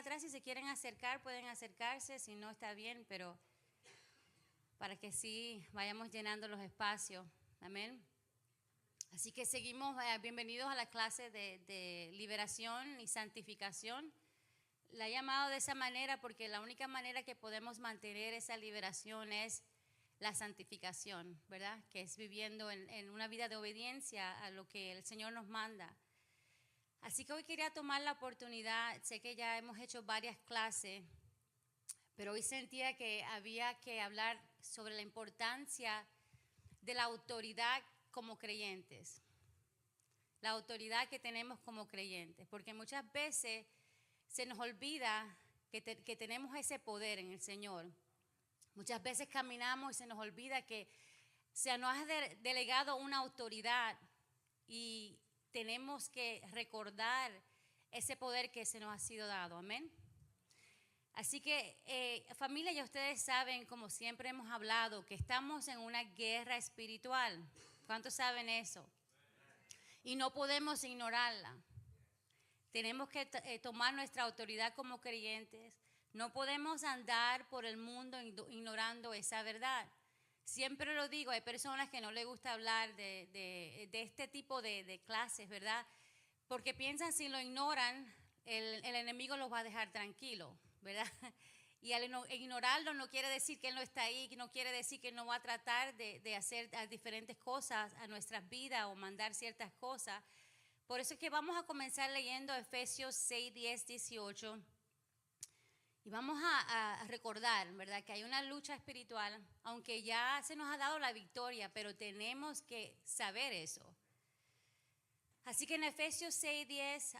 atrás, si se quieren acercar, pueden acercarse, si no está bien, pero para que sí vayamos llenando los espacios. Amén. Así que seguimos, bienvenidos a la clase de liberación y santificación. La he llamado de esa manera porque la única manera que podemos mantener esa liberación es la santificación, ¿verdad? Que es viviendo en una vida de obediencia a lo que el Señor nos manda. Así que hoy quería tomar la oportunidad, sé que ya hemos hecho varias clases, pero hoy sentía que había que hablar sobre la importancia de la autoridad como creyentes. La autoridad que tenemos como creyentes, porque muchas veces se nos olvida que tenemos ese poder en el Señor. Muchas veces caminamos y se nos olvida que se nos ha delegado una autoridad y tenemos que recordar ese poder que se nos ha sido dado. Amén. Así que familia, ya ustedes saben, como siempre hemos hablado, que estamos en una guerra espiritual. ¿Cuántos saben eso? Y no podemos ignorarla. Tenemos que tomar nuestra autoridad como creyentes. No podemos andar por el mundo ignorando esa verdad. Siempre lo digo, hay personas que no les gusta hablar de este tipo de clases, ¿verdad? Porque piensan si lo ignoran, el enemigo los va a dejar tranquilos, ¿verdad? Y al ignorarlo no quiere decir que él no está ahí, no quiere decir que no va a tratar de hacer diferentes cosas a nuestras vidas o mandar ciertas cosas. Por eso es que vamos a comenzar leyendo Efesios 6, 10, 18. Y vamos a recordar, ¿verdad?, que hay una lucha espiritual, aunque ya se nos ha dado la victoria, pero tenemos que saber eso. Así que en Efesios 6, 10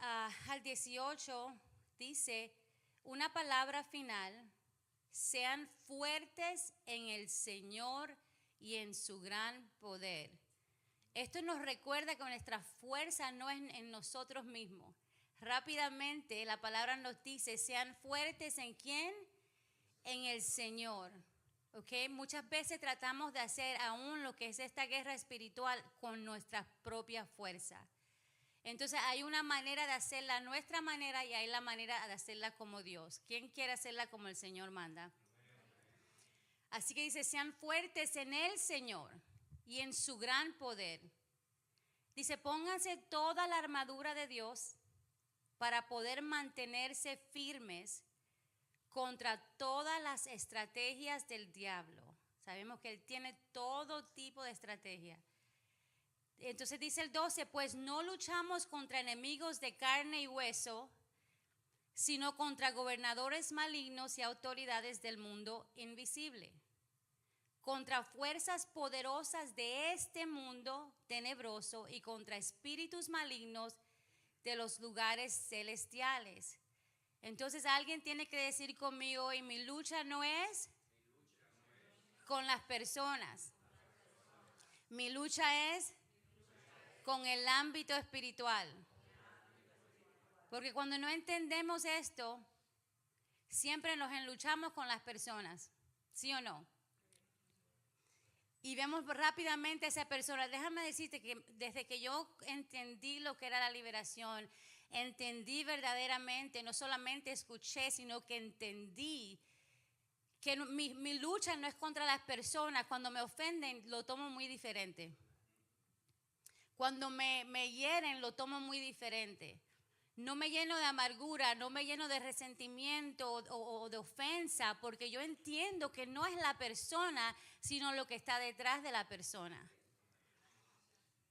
al 18 dice una palabra final: sean fuertes en el Señor y en su gran poder. Esto nos recuerda que nuestra fuerza no es en nosotros mismos. Rápidamente la palabra nos dice, sean fuertes ¿en quién? En el Señor. ¿Okay? Muchas veces tratamos de hacer aún lo que es esta guerra espiritual con nuestra propia fuerza. Entonces hay una manera de hacerla a nuestra manera y hay la manera de hacerla como Dios. ¿Quién quiere hacerla como el Señor manda? Así que dice, sean fuertes en el Señor y en su gran poder. Dice, pónganse toda la armadura de Dios para poder mantenerse firmes contra todas las estrategias del diablo. Sabemos que él tiene todo tipo de estrategia. Entonces dice el 12, pues no luchamos contra enemigos de carne y hueso, sino contra gobernadores malignos y autoridades del mundo invisible, contra fuerzas poderosas de este mundo tenebroso y contra espíritus malignos de los lugares celestiales. Entonces alguien tiene que decir conmigo, y mi lucha no es con las personas, mi lucha es con el ámbito espiritual. Porque cuando no entendemos esto, siempre nos enluchamos con las personas, ¿sí o no? Y vemos rápidamente a esa persona. Déjame decirte que desde que yo entendí lo que era la liberación, entendí verdaderamente, no solamente escuché, sino que entendí que mi lucha no es contra las personas. Cuando me ofenden, lo tomo muy diferente. Cuando me hieren, lo tomo muy diferente. No me lleno de amargura, no me lleno de resentimiento o de ofensa, porque yo entiendo que no es la persona, sino lo que está detrás de la persona.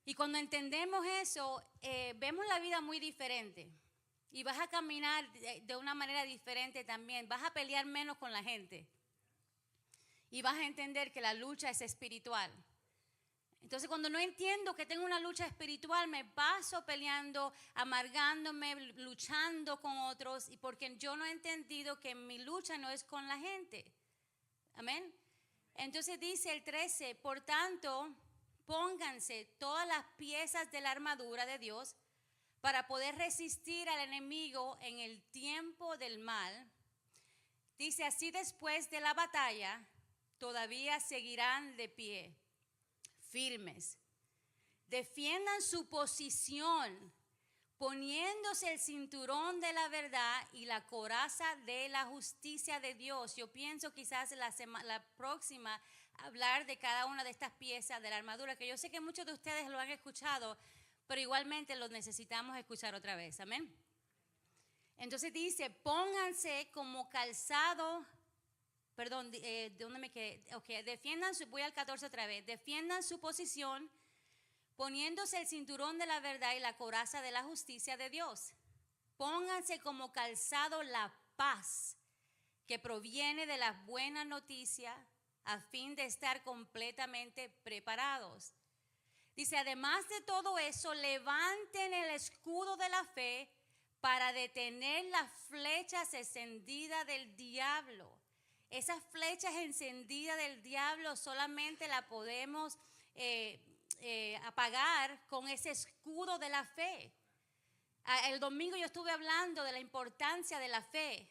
Y cuando entendemos eso, vemos la vida muy diferente. Y vas a caminar de una manera diferente también. Vas a pelear menos con la gente. Y vas a entender que la lucha es espiritual. Entonces cuando no entiendo que tengo una lucha espiritual, me paso peleando, amargándome, luchando con otros, y porque yo no he entendido que mi lucha no es con la gente. Amén. Entonces dice el 13, por tanto, pónganse todas las piezas de la armadura de Dios para poder resistir al enemigo en el tiempo del mal. Dice, así después de la batalla, todavía seguirán de pie, firmes. Defiendan su posición, poniéndose el cinturón de la verdad y la coraza de la justicia de Dios. Yo pienso quizás la próxima hablar de cada una de estas piezas de la armadura, que yo sé que muchos de ustedes lo han escuchado, pero igualmente lo necesitamos escuchar otra vez. Amén. Entonces dice, pónganse como calzado, perdón, ¿de dónde me quedé? Ok, voy al 14 otra vez, defiendan su posición, poniéndose el cinturón de la verdad y la coraza de la justicia de Dios. Pónganse como calzado la paz que proviene de la buena noticia a fin de estar completamente preparados. Dice, además de todo eso, levanten el escudo de la fe para detener las flechas encendidas del diablo. Esas flechas encendidas del diablo solamente la podemos apagar con ese escudo de la fe. El domingo yo estuve hablando de la importancia de la fe.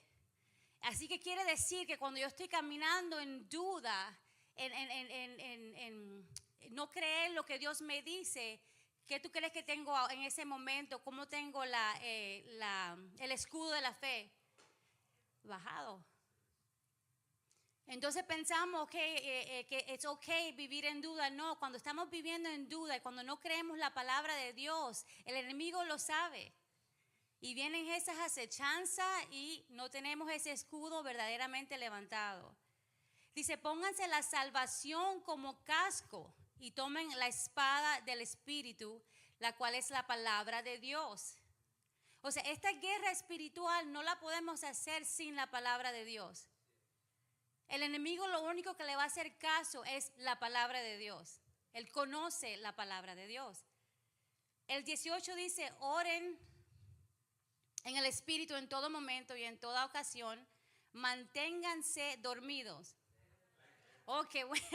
Así que quiere decir que cuando yo estoy caminando en duda, en no creer lo que Dios me dice, ¿qué tú crees que tengo en ese momento? ¿Cómo tengo el escudo de la fe? Bajado. Entonces pensamos que es ok vivir en duda. No, cuando estamos viviendo en duda y cuando no creemos la palabra de Dios, el enemigo lo sabe. Y vienen esas acechanzas y no tenemos ese escudo verdaderamente levantado. Dice, pónganse la salvación como casco y tomen la espada del Espíritu, la cual es la palabra de Dios. O sea, esta guerra espiritual no la podemos hacer sin la palabra de Dios. El enemigo lo único que le va a hacer caso es la palabra de Dios. Él conoce la palabra de Dios. El 18 dice, oren en el Espíritu en todo momento y en toda ocasión, manténganse dormidos. Oh, qué bueno,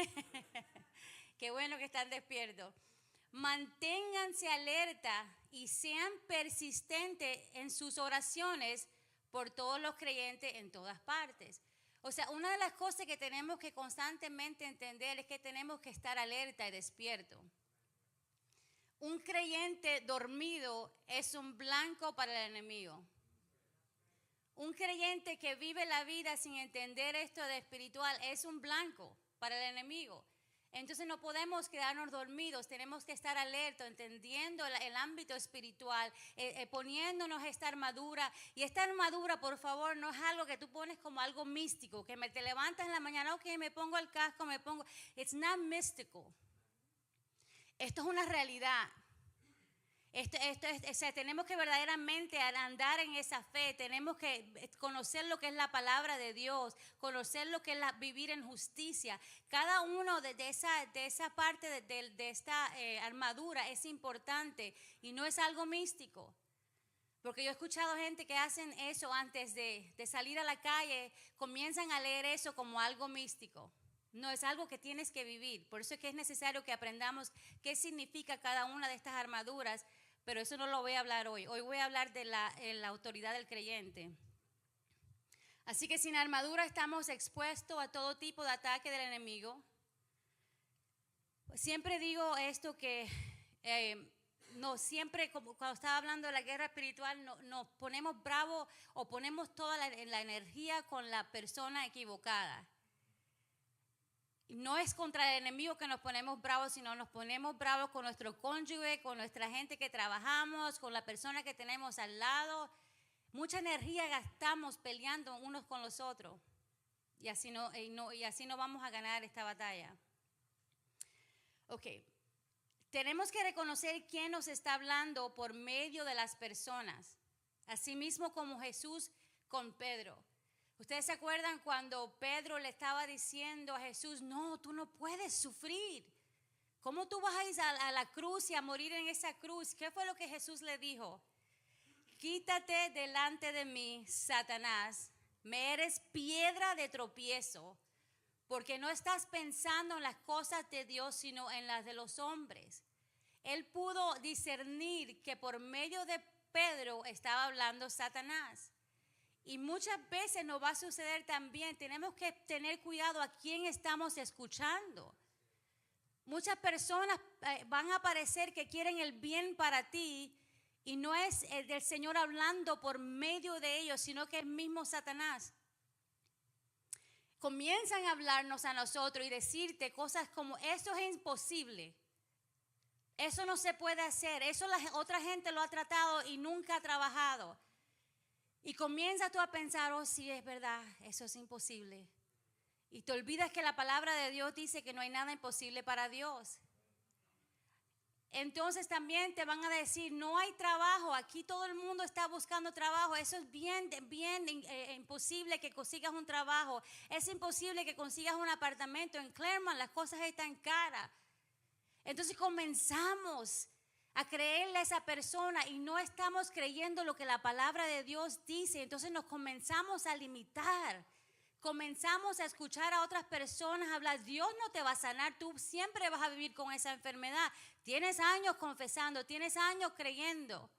qué bueno que están despiertos. Manténganse alerta y sean persistentes en sus oraciones por todos los creyentes en todas partes. O sea, una de las cosas que tenemos que constantemente entender es que tenemos que estar alerta y despierto. Un creyente dormido es un blanco para el enemigo. Un creyente que vive la vida sin entender esto de espiritual es un blanco para el enemigo. Entonces no podemos quedarnos dormidos, tenemos que estar alertos, entendiendo el ámbito espiritual, poniéndonos esta armadura. Y esta armadura, por favor, no es algo que tú pones como algo místico, que te levantas en la mañana, ok, me pongo el casco, It's not mystical. Esto es una realidad. O sea, tenemos que verdaderamente andar en esa fe, tenemos que conocer lo que es la palabra de Dios, conocer lo que es vivir en justicia. Cada uno de esa parte de esta armadura es importante y no es algo místico. Porque yo he escuchado gente que hacen eso antes de salir a la calle, comienzan a leer eso como algo místico. No, es algo que tienes que vivir. Por eso es que es necesario que aprendamos qué significa cada una de estas armaduras. Pero eso no lo voy a hablar hoy. Hoy voy a hablar de la autoridad del creyente. Así que sin armadura estamos expuestos a todo tipo de ataque del enemigo. Siempre digo esto que no siempre, como cuando estaba hablando de la guerra espiritual, nos ponemos bravos o ponemos toda la energía con la persona equivocada. No es contra el enemigo que nos ponemos bravos, sino nos ponemos bravos con nuestro cónyuge, con nuestra gente que trabajamos, con la persona que tenemos al lado. Mucha energía gastamos peleando unos con los otros y así no vamos a ganar esta batalla. Ok, tenemos que reconocer quién nos está hablando por medio de las personas, así mismo como Jesús con Pedro. ¿Ustedes se acuerdan cuando Pedro le estaba diciendo a Jesús, no, tú no puedes sufrir? ¿Cómo tú vas a ir a la cruz y a morir en esa cruz? ¿Qué fue lo que Jesús le dijo? Quítate delante de mí, Satanás, me eres piedra de tropiezo, porque no estás pensando en las cosas de Dios, sino en las de los hombres. Él pudo discernir que por medio de Pedro estaba hablando Satanás. Y muchas veces nos va a suceder también. Tenemos que tener cuidado a quién estamos escuchando. Muchas personas van a parecer que quieren el bien para ti Y no es el del Señor hablando por medio de ellos, sino que el mismo Satanás. Comienzan a hablarnos a nosotros y decirte cosas como, esto es imposible. Eso no se puede hacer. Eso la otra gente lo ha tratado y nunca ha trabajado. Y comienzas tú a pensar, oh sí, es verdad, eso es imposible. Y te olvidas que la palabra de Dios dice que no hay nada imposible para Dios. Entonces también te van a decir, no hay trabajo, aquí todo el mundo está buscando trabajo, eso es bien imposible que consigas un trabajo, es imposible que consigas un apartamento en Claremont, las cosas están caras. Entonces comenzamos a creerle a esa persona y no estamos creyendo lo que la palabra de Dios dice, entonces nos comenzamos a limitar. Comenzamos a escuchar a otras personas hablar, Dios no te va a sanar, tú siempre vas a vivir con esa enfermedad. Tienes años confesando, tienes años creyendo.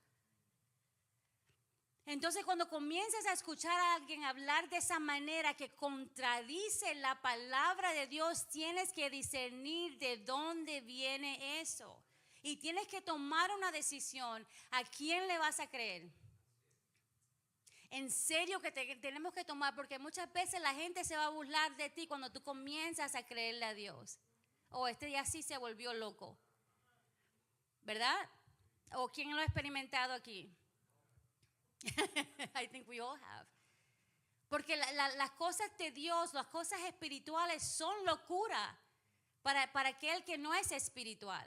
Entonces cuando comienzas a escuchar a alguien hablar de esa manera que contradice la palabra de Dios, tienes que discernir de dónde viene eso. Y tienes que tomar una decisión, ¿a quién le vas a creer? En serio que tenemos que tomar, porque muchas veces la gente se va a burlar de ti cuando tú comienzas a creerle a Dios. O este ya sí se volvió loco, ¿verdad? ¿O quién lo ha experimentado aquí? I think we all have. Porque las cosas de Dios, las cosas espirituales son locura para aquel que no es espiritual.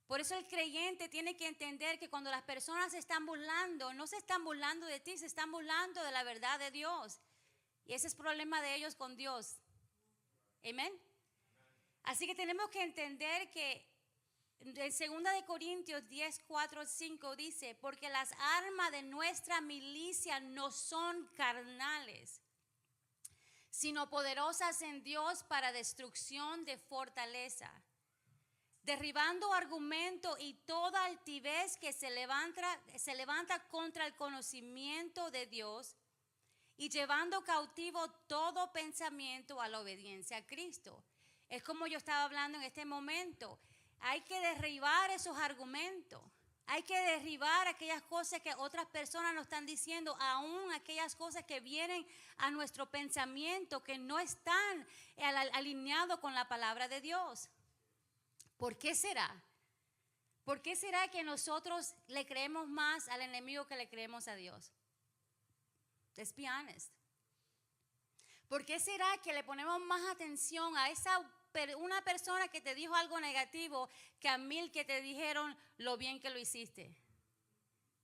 Por eso el creyente tiene que entender que cuando las personas se están burlando, no se están burlando de ti, se están burlando de la verdad de Dios. Y ese es el problema de ellos con Dios. Amén. Así que tenemos que entender que en 2 Corintios 10, 4, 5 dice, porque las armas de nuestra milicia no son carnales, sino poderosas en Dios para destrucción de fortaleza, derribando argumento y toda altivez que se levanta contra el conocimiento de Dios y llevando cautivo todo pensamiento a la obediencia a Cristo. Es como yo estaba hablando en este momento. Hay que derribar esos argumentos. Hay que derribar aquellas cosas que otras personas nos están diciendo, aún aquellas cosas que vienen a nuestro pensamiento que no están alineados con la palabra de Dios. ¿Por qué será? ¿Por qué será que nosotros le creemos más al enemigo que le creemos a Dios? Let's be honest. ¿Por qué será que le ponemos más atención a una persona que te dijo algo negativo que a 1000 que te dijeron lo bien que lo hiciste?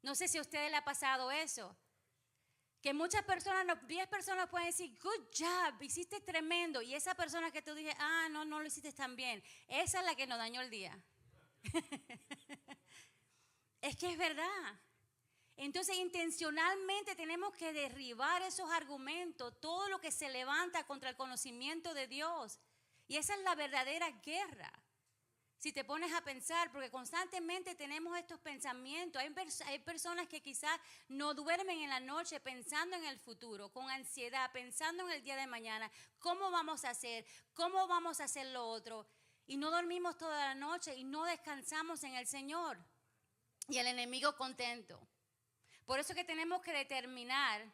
No sé si a ustedes le ha pasado eso. Que muchas personas, 10 personas pueden decir, good job, hiciste tremendo. Y esa persona que tú dije, no lo hiciste tan bien. Esa es la que nos dañó el día. Es que es verdad. Entonces intencionalmente tenemos que derribar esos argumentos, todo lo que se levanta contra el conocimiento de Dios. Y esa es la verdadera guerra. Si te pones a pensar, porque constantemente tenemos estos pensamientos. Hay personas que quizás no duermen en la noche pensando en el futuro, con ansiedad, pensando en el día de mañana. ¿Cómo vamos a hacer? ¿Cómo vamos a hacer lo otro? Y no dormimos toda la noche y no descansamos en el Señor. Y el enemigo contento. Por eso que tenemos que determinar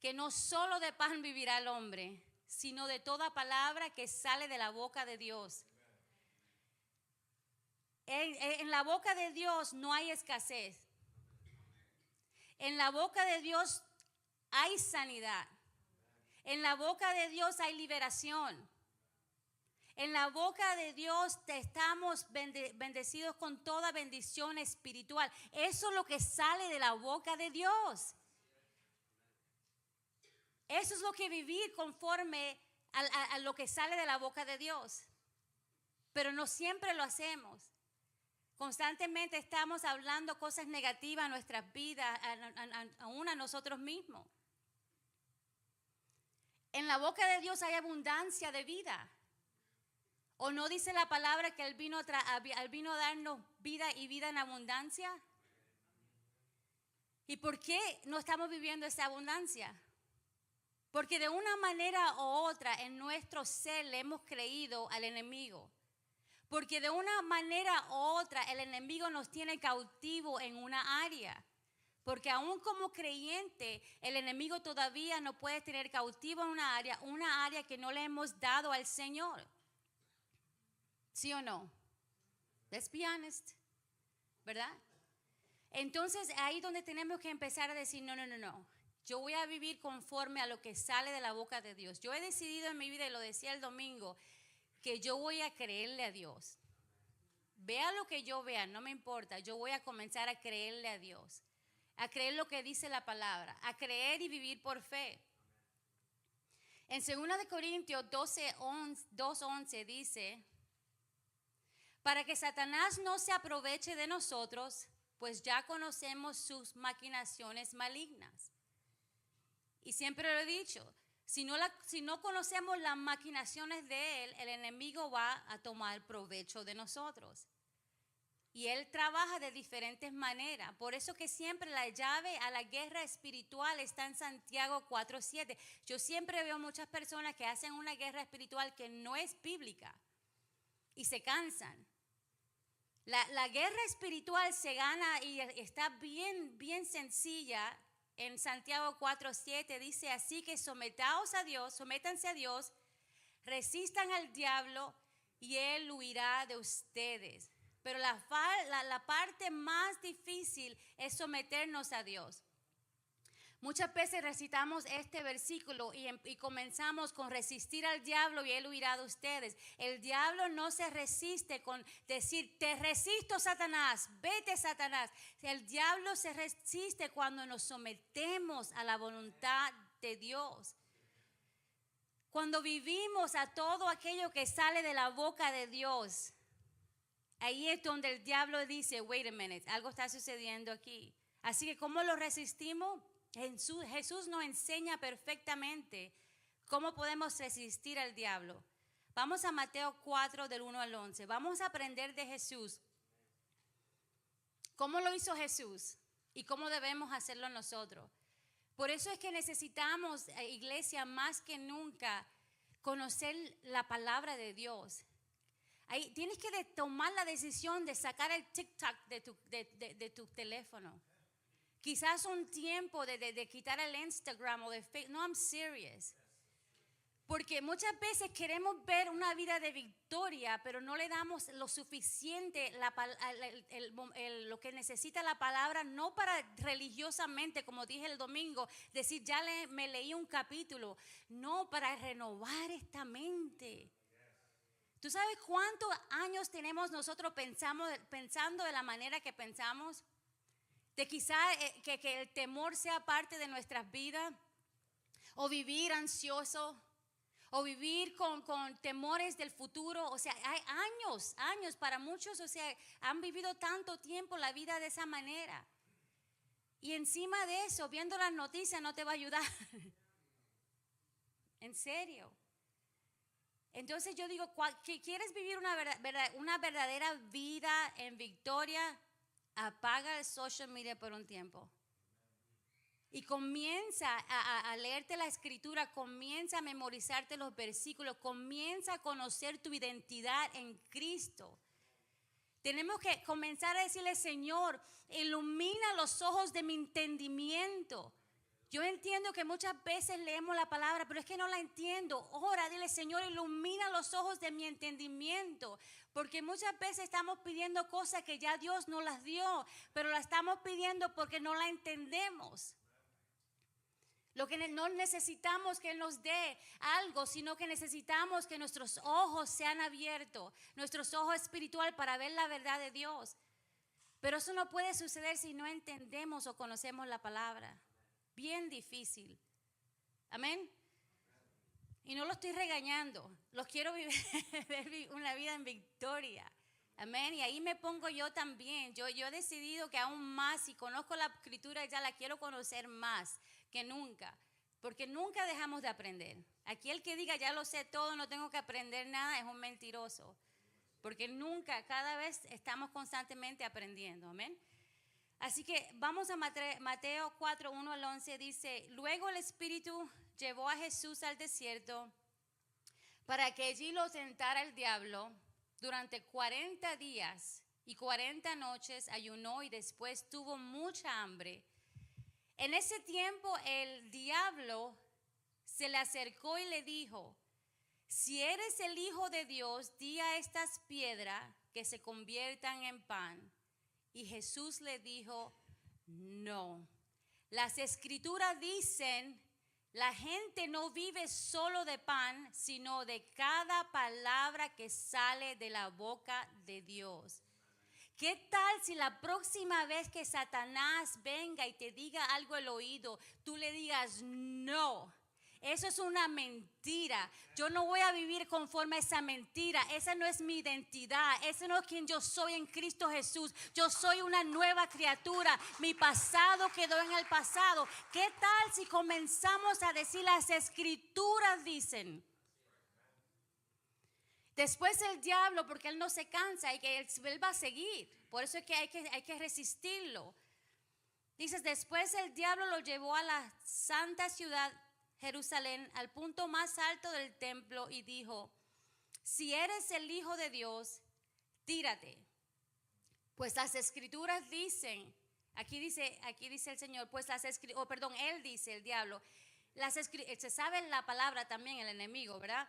que no solo de pan vivirá el hombre, sino de toda palabra que sale de la boca de Dios. En la boca de Dios no hay escasez. En la boca de Dios hay sanidad. En la boca de Dios hay liberación. En la boca de Dios estamos bendecidos con toda bendición espiritual. Eso es lo que sale de la boca de Dios. Eso es lo que vivir conforme a lo que sale de la boca de Dios. Pero no siempre lo hacemos. Constantemente estamos hablando cosas negativas a nuestras vidas, aún a nosotros mismos. En la boca de Dios hay abundancia de vida. ¿O no dice la palabra que Él vino a darnos vida y vida en abundancia? ¿Y por qué no estamos viviendo esa abundancia? Porque de una manera u otra en nuestro ser le hemos creído al enemigo. Porque de una manera u otra el enemigo nos tiene cautivo en una área. Porque aún como creyente, el enemigo todavía no puede tener cautivo en una área que no le hemos dado al Señor. ¿Sí o no? Let's be honest, ¿verdad? Entonces ahí es donde tenemos que empezar a decir, no. Yo voy a vivir conforme a lo que sale de la boca de Dios. Yo he decidido en mi vida, y lo decía el domingo, que yo voy a creerle a Dios. Vea lo que yo vea, no me importa. Yo voy a comenzar a creerle a Dios. A creer lo que dice la palabra. A creer y vivir por fe. En 2 Corintios 2:11 dice, para que Satanás no se aproveche de nosotros, pues ya conocemos sus maquinaciones malignas. Y siempre lo he dicho, si no conocemos las maquinaciones de él, el enemigo va a tomar provecho de nosotros. Y él trabaja de diferentes maneras. Por eso que siempre la llave a la guerra espiritual está en Santiago 4:7. Yo siempre veo muchas personas que hacen una guerra espiritual que no es bíblica y se cansan. La guerra espiritual se gana y está bien sencilla. En Santiago 4:7 dice, así que sométanse a Dios, resistan al diablo y él huirá de ustedes. Pero la parte más difícil es someternos a Dios. Muchas veces recitamos este versículo y comenzamos con resistir al diablo y él huirá de ustedes. El diablo no se resiste con decir, te resisto, Satanás, vete, Satanás. El diablo se resiste cuando nos sometemos a la voluntad de Dios. Cuando vivimos a todo aquello que sale de la boca de Dios, ahí es donde el diablo dice, wait a minute, algo está sucediendo aquí. Así que ¿cómo lo resistimos? Jesús nos enseña perfectamente cómo podemos resistir al diablo. Vamos a Mateo 4 del 1 al 11. Vamos a aprender de Jesús. ¿Cómo lo hizo Jesús? Y cómo debemos hacerlo nosotros. Por eso es que necesitamos, iglesia, más que nunca, conocer la palabra de Dios. Ahí tienes que tomar la decisión de sacar el TikTok de tu teléfono. Quizás un tiempo de quitar el Instagram o de Facebook. No, I'm serious. Porque muchas veces queremos ver una vida de victoria, pero no le damos lo suficiente, lo que necesita la palabra, no para religiosamente, como dije el domingo, decir ya me leí un capítulo, no, para renovar esta mente. ¿Tú sabes cuántos años tenemos nosotros pensando de la manera que pensamos? De quizá que el temor sea parte de nuestras vidas, o vivir ansioso, o vivir con temores del futuro. O sea, hay años para muchos, o sea, han vivido tanto tiempo la vida de esa manera. Y encima de eso, viendo las noticias no te va a ayudar. En serio. Entonces yo digo, que quieres vivir una verdadera vida en victoria, apaga el social media por un tiempo. Y comienza a leerte la escritura, comienza a memorizarte los versículos, comienza a conocer tu identidad en Cristo. Tenemos que comenzar a decirle, Señor, ilumina los ojos de mi entendimiento. Yo entiendo que muchas veces leemos la palabra, pero es que no la entiendo. Ora, dile, Señor, ilumina los ojos de mi entendimiento. Porque muchas veces estamos pidiendo cosas que ya Dios nos las dio, pero la estamos pidiendo porque no la entendemos. Lo que no necesitamos que Él nos dé algo, sino que necesitamos que nuestros ojos sean abiertos, nuestros ojos espirituales para ver la verdad de Dios. Pero eso no puede suceder si no entendemos o conocemos la palabra. Bien difícil. Amén. Y no lo estoy regañando. Los quiero vivir una vida en victoria. Amén. Y ahí me pongo yo también. Yo he decidido que aún más, si conozco la escritura, ya la quiero conocer más que nunca. Porque nunca dejamos de aprender. Aquí el que diga ya lo sé todo, no tengo que aprender nada, es un mentiroso. Porque nunca, cada vez estamos constantemente aprendiendo. Amén. Así que vamos a Mateo 4, 1 al 11, dice, luego el Espíritu llevó a Jesús al desierto para que allí lo tentara el diablo durante 40 días y 40 noches ayunó y después tuvo mucha hambre. En ese tiempo el diablo se le acercó y le dijo: si eres el Hijo de Dios, di a estas piedras que se conviertan en pan. Y Jesús le dijo: no. Las Escrituras dicen: la gente no vive solo de pan, sino de cada palabra que sale de la boca de Dios. ¿Qué tal si la próxima vez que Satanás venga y te diga algo al oído, tú le digas: no, eso es una mentira, yo no voy a vivir conforme a esa mentira, esa no es mi identidad, ese no es quien yo soy en Cristo Jesús, yo soy una nueva criatura, mi pasado quedó en el pasado? ¿Qué tal si comenzamos a decir las Escrituras dicen? Después el diablo, porque él no se cansa y que él va a seguir, por eso es que hay que resistirlo. Dices: después el diablo lo llevó a la santa ciudad Jerusalén, al punto más alto del templo, y dijo: si eres el Hijo de Dios, tírate, pues las Escrituras dicen, aquí dice el Señor, pues él dice, el diablo, se sabe la palabra también, el enemigo, ¿verdad?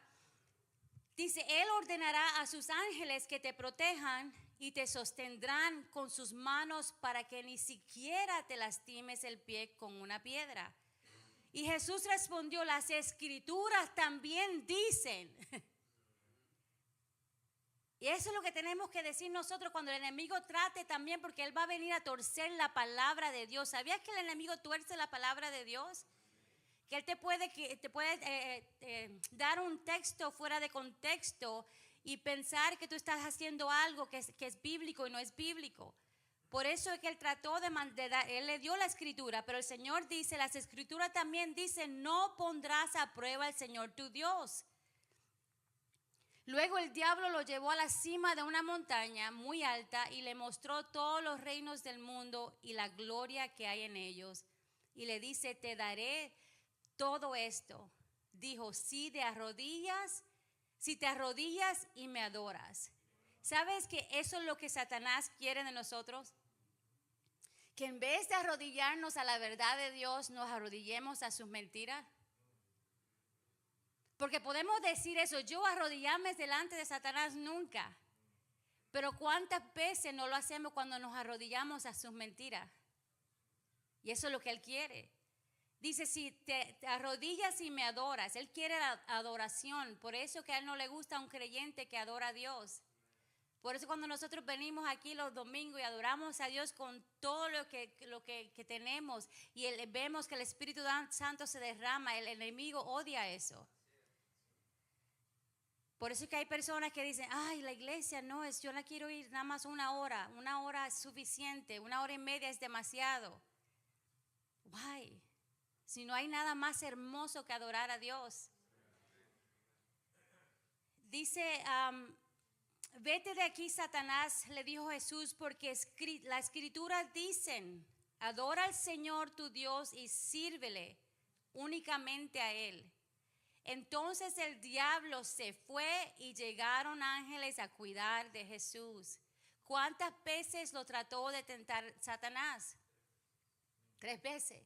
Dice: él ordenará a sus ángeles que te protejan y te sostendrán con sus manos para que ni siquiera te lastimes el pie con una piedra. Y Jesús respondió: las Escrituras también dicen. Y eso es lo que tenemos que decir nosotros cuando el enemigo trate también, porque él va a venir a torcer la palabra de Dios. ¿Sabías que el enemigo tuerce la palabra de Dios? Que él te puede dar un texto fuera de contexto y pensar que tú estás haciendo algo que es bíblico y no es bíblico. Por eso es que él trató él le dio la Escritura, pero el Señor dice, las Escrituras también dicen: no pondrás a prueba al Señor tu Dios. Luego el diablo lo llevó a la cima de una montaña muy alta y le mostró todos los reinos del mundo y la gloria que hay en ellos. Y le dice: te daré todo esto. Dijo: si te arrodillas y me adoras. ¿Sabes que eso es lo que Satanás quiere de nosotros? Que en vez de arrodillarnos a la verdad de Dios, nos arrodillemos a sus mentiras. Porque podemos decir eso: yo arrodillarme delante de Satanás nunca. Pero ¿cuántas veces no lo hacemos cuando nos arrodillamos a sus mentiras? Y eso es lo que él quiere. Dice: si te arrodillas y me adoras. Él quiere la adoración. Por eso que a él no le gusta un creyente que adora a Dios. Por eso cuando nosotros venimos aquí los domingos y adoramos a Dios con todo lo que tenemos y vemos que el Espíritu Santo se derrama, el enemigo odia eso. Por eso es que hay personas que dicen: ay, la iglesia no es, yo la quiero ir nada más una hora es suficiente, 1 hora y media es demasiado. Why? Si no hay nada más hermoso que adorar a Dios. Dice: vete de aquí, Satanás, le dijo Jesús, porque las Escrituras dicen: adora al Señor tu Dios y sírvele únicamente a Él. Entonces el diablo se fue y llegaron ángeles a cuidar de Jesús. ¿Cuántas veces lo trató de tentar Satanás? 3 veces.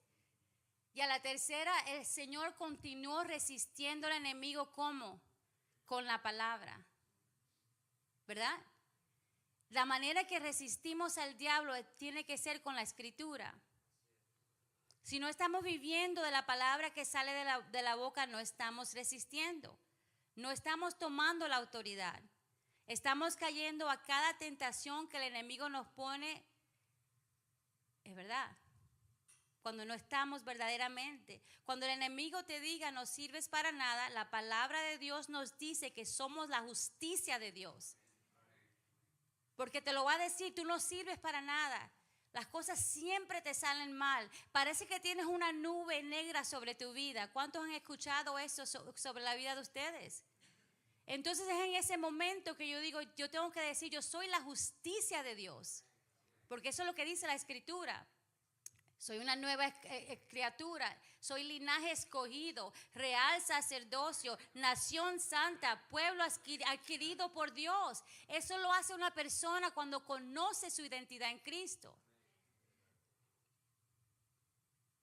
Y a la tercera el Señor continuó resistiendo al enemigo. ¿Cómo? Con la palabra. ¿Verdad? La manera que resistimos al diablo tiene que ser con la Escritura. Si no estamos viviendo de la palabra que sale de la boca, no estamos resistiendo. No estamos tomando la autoridad. Estamos cayendo a cada tentación que el enemigo nos pone. Es verdad. Cuando no estamos verdaderamente. Cuando el enemigo te diga: no sirves para nada, la palabra de Dios nos dice que somos la justicia de Dios. Porque te lo va a decir: tú no sirves para nada. Las cosas siempre te salen mal. Parece que tienes una nube negra sobre tu vida. ¿Cuántos han escuchado eso sobre la vida de ustedes? Entonces es en ese momento que yo digo: yo tengo que decir, yo soy la justicia de Dios. Porque eso es lo que dice la Escritura. Soy una nueva criatura, soy linaje escogido, real sacerdocio, nación santa, pueblo adquirido por Dios. Eso lo hace una persona cuando conoce su identidad en Cristo.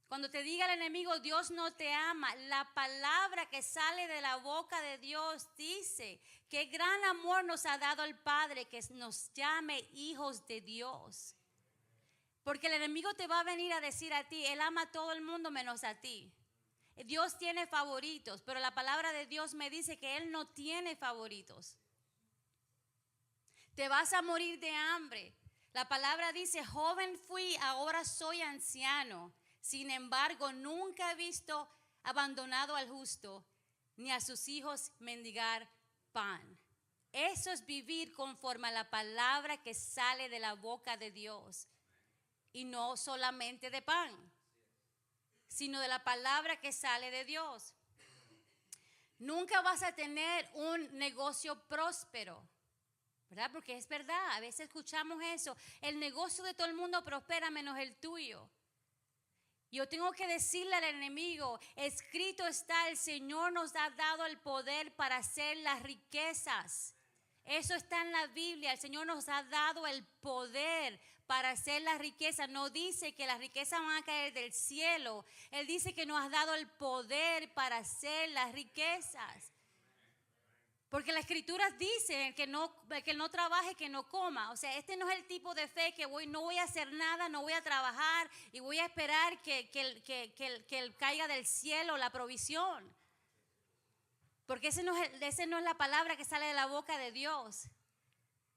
Cuando te diga el enemigo, Dios no te ama, la palabra que sale de la boca de Dios dice que gran amor nos ha dado el Padre, que nos llame hijos de Dios. Porque el enemigo te va a venir a decir a ti, él ama a todo el mundo menos a ti. Dios tiene favoritos, pero la palabra de Dios me dice que él no tiene favoritos. Te vas a morir de hambre. La palabra dice, joven fui, ahora soy anciano. Sin embargo, nunca he visto abandonado al justo, ni a sus hijos mendigar pan. Eso es vivir conforme a la palabra que sale de la boca de Dios. Y no solamente de pan, sino de la palabra que sale de Dios. Nunca vas a tener un negocio próspero, ¿verdad? Porque es verdad, a veces escuchamos eso. El negocio de todo el mundo prospera menos el tuyo. Yo tengo que decirle al enemigo, escrito está, el Señor nos ha dado el poder para hacer las riquezas. Eso está en la Biblia, el Señor nos ha dado el poder para hacer las riquezas. No dice que las riquezas van a caer del cielo. Él dice que nos ha dado el poder para hacer las riquezas. Porque la Escritura dice que no trabaje, que no coma. O sea, este no es el tipo de fe que no voy a hacer nada, no voy a trabajar y voy a esperar que caiga del cielo la provisión. Porque ese no es la palabra que sale de la boca de Dios.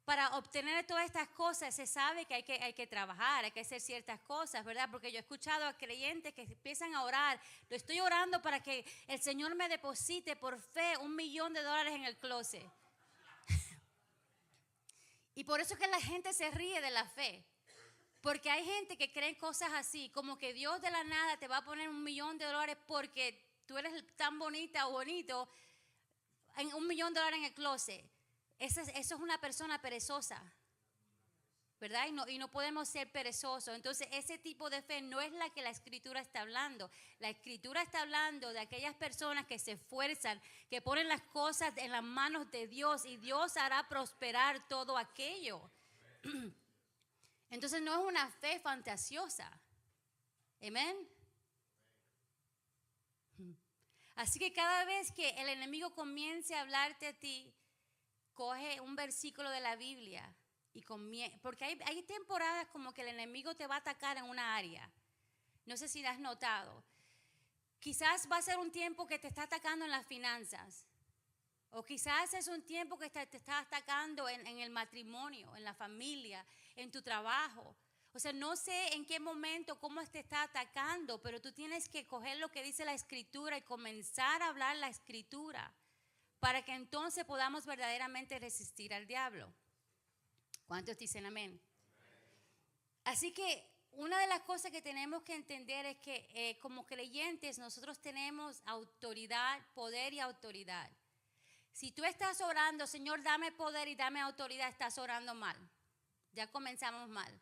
Para obtener todas estas cosas se sabe que hay que trabajar, hay que hacer ciertas cosas, ¿verdad? Porque yo he escuchado a creyentes que empiezan a orar. Lo estoy orando para que el Señor me deposite por fe $1 millón en el closet. Y por eso es que la gente se ríe de la fe. Porque hay gente que cree cosas así, como que Dios de la nada te va a poner $1 millón porque tú eres tan bonita o bonito, en $1 millón en el closet. Eso es una persona perezosa, ¿verdad? Y no podemos ser perezosos. Entonces, ese tipo de fe no es la que la Escritura está hablando. La Escritura está hablando de aquellas personas que se esfuerzan, que ponen las cosas en las manos de Dios y Dios hará prosperar todo aquello. Entonces, no es una fe fantasiosa. ¿Amén? Así que cada vez que el enemigo comience a hablarte a ti, coge un versículo de la Biblia porque hay temporadas como que el enemigo te va a atacar en una área. No sé si lo has notado. Quizás va a ser un tiempo que te está atacando en las finanzas. O quizás es un tiempo que te está atacando en el matrimonio, en la familia, en tu trabajo. O sea, no sé en qué momento, cómo te está atacando, pero tú tienes que coger lo que dice la Escritura y comenzar a hablar la Escritura, para que entonces podamos verdaderamente resistir al diablo. ¿Cuántos dicen amén? Así que una de las cosas que tenemos que entender es que como creyentes nosotros tenemos autoridad, poder y autoridad. Si tú estás orando, Señor, dame poder y dame autoridad, estás orando mal. Ya comenzamos mal.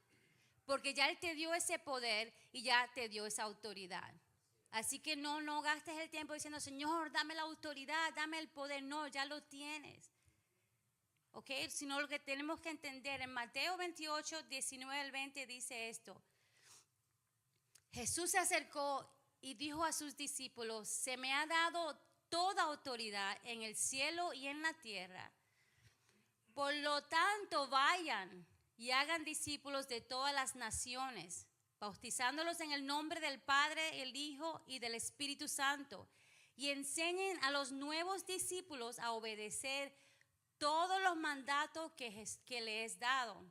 Porque ya Él te dio ese poder y ya te dio esa autoridad. Así que no gastes el tiempo diciendo, Señor, dame la autoridad, dame el poder. No, ya lo tienes. ¿Ok? Sino lo que tenemos que entender, en Mateo 28, 19 al 20 dice esto. Jesús se acercó y dijo a sus discípulos, se me ha dado toda autoridad en el cielo y en la tierra. Por lo tanto, vayan y hagan discípulos de todas las naciones, bautizándolos en el nombre del Padre, el Hijo y del Espíritu Santo, y enseñen a los nuevos discípulos a obedecer todos los mandatos que les he dado.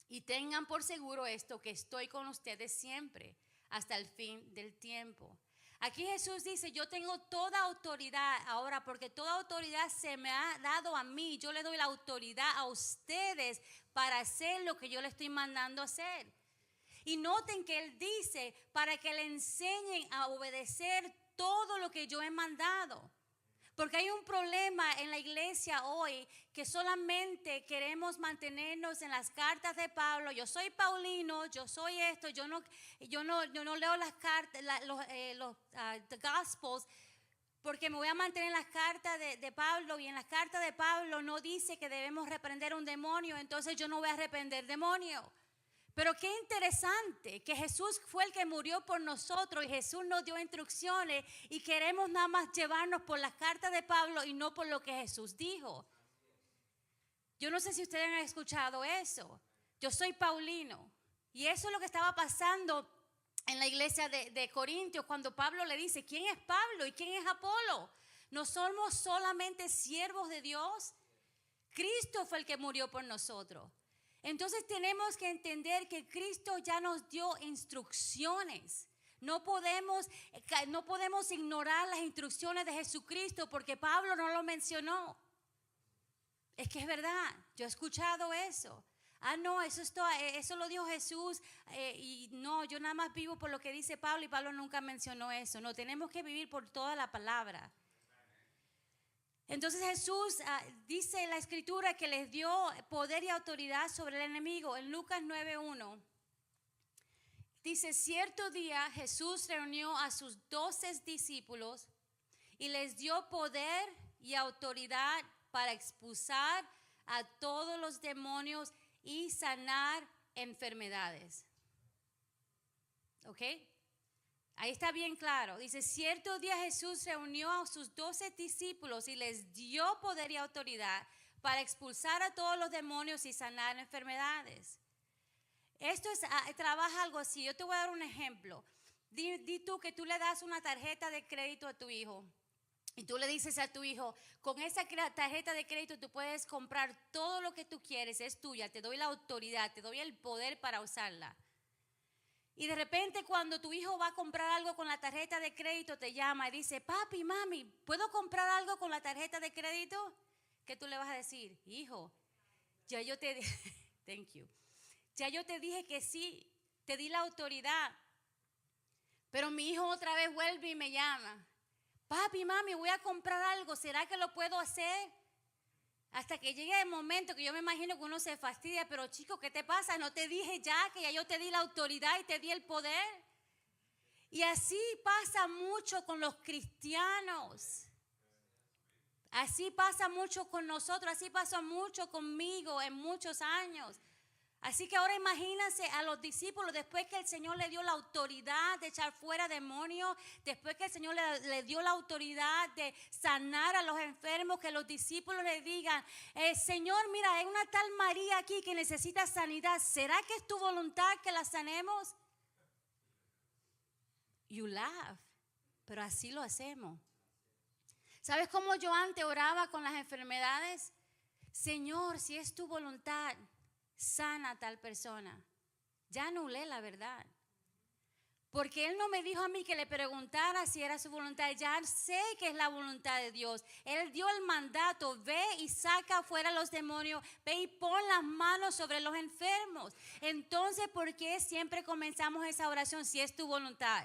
Y tengan por seguro esto, que estoy con ustedes siempre, hasta el fin del tiempo. Aquí Jesús dice, yo tengo toda autoridad ahora, porque toda autoridad se me ha dado a mí. Yo le doy la autoridad a ustedes para hacer lo que yo le estoy mandando a hacer. Y noten que Él dice, para que le enseñen a obedecer todo lo que yo he mandado. Porque hay un problema en la iglesia hoy que solamente queremos mantenernos en las cartas de Pablo. Yo soy Paulino, yo soy esto, yo no leo las cartas, the Gospels, porque me voy a mantener en las cartas de Pablo, y en las cartas de Pablo no dice que debemos reprender un demonio, entonces yo no voy a reprender demonio. Pero qué interesante que Jesús fue el que murió por nosotros y Jesús nos dio instrucciones y queremos nada más llevarnos por las cartas de Pablo y no por lo que Jesús dijo. Yo no sé si ustedes han escuchado eso. Yo soy Paulino y eso es lo que estaba pasando en la iglesia de Corintios cuando Pablo le dice, ¿quién es Pablo y quién es Apolo? ¿No somos solamente siervos de Dios? Cristo fue el que murió por nosotros. Entonces tenemos que entender que Cristo ya nos dio instrucciones. No podemos ignorar las instrucciones de Jesucristo porque Pablo no lo mencionó. Es que es verdad, yo he escuchado eso. No, eso lo dijo Jesús y no, yo nada más vivo por lo que dice Pablo y Pablo nunca mencionó eso. No, tenemos que vivir por toda la palabra. Entonces Jesús dice en la escritura que les dio poder y autoridad sobre el enemigo. En Lucas 9:1 dice, cierto día Jesús reunió a sus 12 discípulos y les dio poder y autoridad para expulsar a todos los demonios y sanar enfermedades. ¿Ok? Ahí está bien claro. Dice, cierto día Jesús reunió a sus 12 discípulos y les dio poder y autoridad para expulsar a todos los demonios y sanar enfermedades. Esto trabaja algo así. Yo te voy a dar un ejemplo. Di tú que tú le das una tarjeta de crédito a tu hijo y tú le dices a tu hijo, con esa tarjeta de crédito tú puedes comprar todo lo que tú quieres, es tuya, te doy la autoridad, te doy el poder para usarla. Y de repente cuando tu hijo va a comprar algo con la tarjeta de crédito te llama y dice, papi, mami, ¿puedo comprar algo con la tarjeta de crédito? ¿Qué tú le vas a decir? Hijo, ya yo te thank you. Ya yo te dije que sí, te di la autoridad. Pero mi hijo otra vez vuelve y me llama. Papi, mami, voy a comprar algo, ¿será que lo puedo hacer? Hasta que llegue el momento que yo me imagino que uno se fastidia, pero chico, ¿qué te pasa? No te dije ya que ya yo te di la autoridad y te di el poder. Y así pasa mucho con los cristianos. Así pasa mucho con nosotros, así pasa mucho conmigo en muchos años. Así que ahora imagínense a los discípulos después que el Señor le dio la autoridad de echar fuera demonios, después que el Señor le dio la autoridad de sanar a los enfermos, que los discípulos le digan, Señor, mira, hay una tal María aquí que necesita sanidad, ¿será que es tu voluntad que la sanemos? You laugh, pero así lo hacemos. ¿Sabes cómo yo antes oraba con las enfermedades? Señor, si es tu voluntad, sana a tal persona. Ya anulé la verdad. Porque Él no me dijo a mí que le preguntara si era su voluntad. Ya sé que es la voluntad de Dios. Él dio el mandato, ve y saca fuera los demonios, ve y pon las manos sobre los enfermos. Entonces, ¿por qué siempre comenzamos esa oración si es tu voluntad?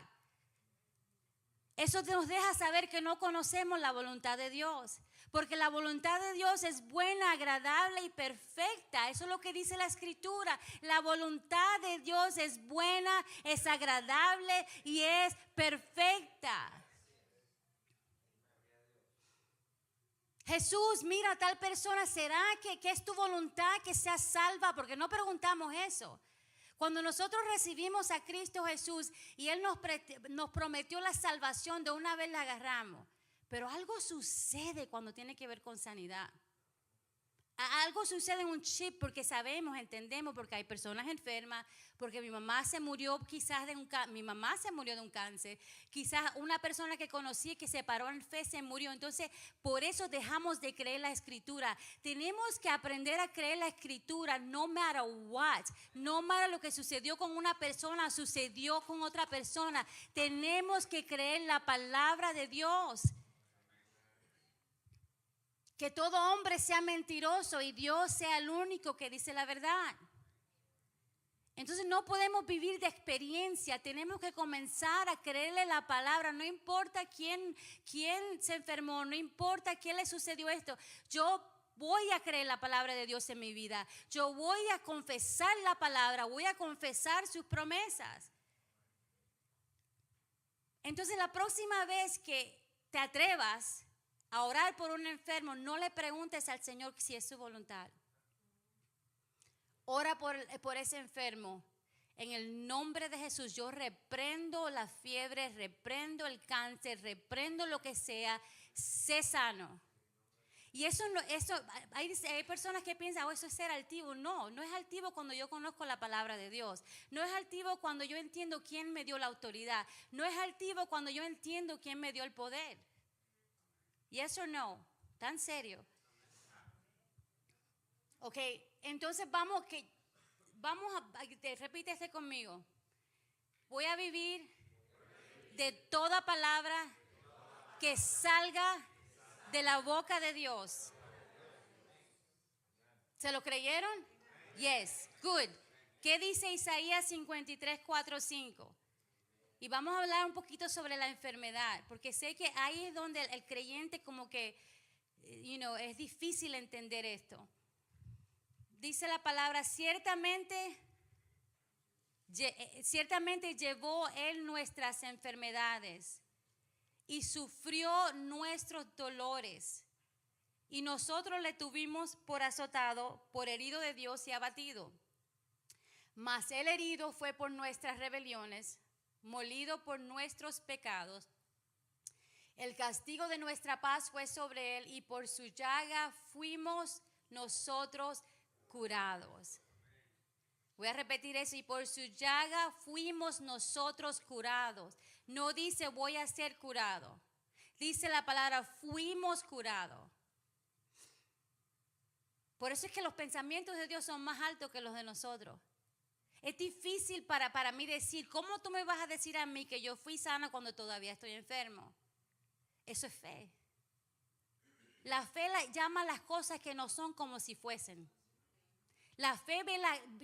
Eso nos deja saber que no conocemos la voluntad de Dios. Porque la voluntad de Dios es buena, agradable y perfecta. Eso es lo que dice la Escritura. La voluntad de Dios es buena, es agradable y es perfecta. Jesús, mira a tal persona, ¿será que es tu voluntad que sea salva? Porque no preguntamos eso. Cuando nosotros recibimos a Cristo Jesús y Él nos prometió la salvación, de una vez la agarramos. Pero algo sucede cuando tiene que ver con sanidad. Algo sucede en un chip porque sabemos, entendemos, porque hay personas enfermas, porque mi mamá se murió quizás de un cáncer, quizás una persona que conocí que se paró en fe se murió. Entonces, por eso dejamos de creer la Escritura. Tenemos que aprender a creer la Escritura no matter what, no matter lo que sucedió con una persona, sucedió con otra persona. Tenemos que creer la palabra de Dios. Que todo hombre sea mentiroso y Dios sea el único que dice la verdad. Entonces no podemos vivir de experiencia, tenemos que comenzar a creerle la palabra, no importa quién se enfermó, no importa quién le sucedió esto, yo voy a creer la palabra de Dios en mi vida, yo voy a confesar la palabra, voy a confesar sus promesas. Entonces la próxima vez que te atrevas a orar por un enfermo, no le preguntes al Señor si es su voluntad. Ora por ese enfermo. En el nombre de Jesús, yo reprendo la fiebre, reprendo el cáncer, reprendo lo que sea, sé sano. Y hay personas que piensan, eso es ser altivo. No, no es altivo cuando yo conozco la palabra de Dios. No es altivo cuando yo entiendo quién me dio la autoridad. No es altivo cuando yo entiendo quién me dio el poder. Yes or no, tan serio. Ok, entonces repítese conmigo. Voy a vivir de toda palabra que salga de la boca de Dios. ¿Se lo creyeron? Yes, good. ¿Qué dice Isaías 53, 4, 5? Y vamos a hablar un poquito sobre la enfermedad, porque sé que ahí es donde el creyente como que, es difícil entender esto. Dice la palabra, ciertamente llevó Él nuestras enfermedades y sufrió nuestros dolores. Y nosotros le tuvimos por azotado, por herido de Dios y abatido. Mas Él herido fue por nuestras rebeliones, molido por nuestros pecados. El castigo de nuestra paz fue sobre Él y por su llaga fuimos nosotros curados. Voy a repetir eso, y por su llaga fuimos nosotros curados. No dice voy a ser curado. Dice la palabra fuimos curados. Por eso es que los pensamientos de Dios son más altos que los de nosotros. Es difícil para mí decir, ¿cómo tú me vas a decir a mí que yo fui sana cuando todavía estoy enfermo? Eso es fe. La fe llama las cosas que no son como si fuesen. La fe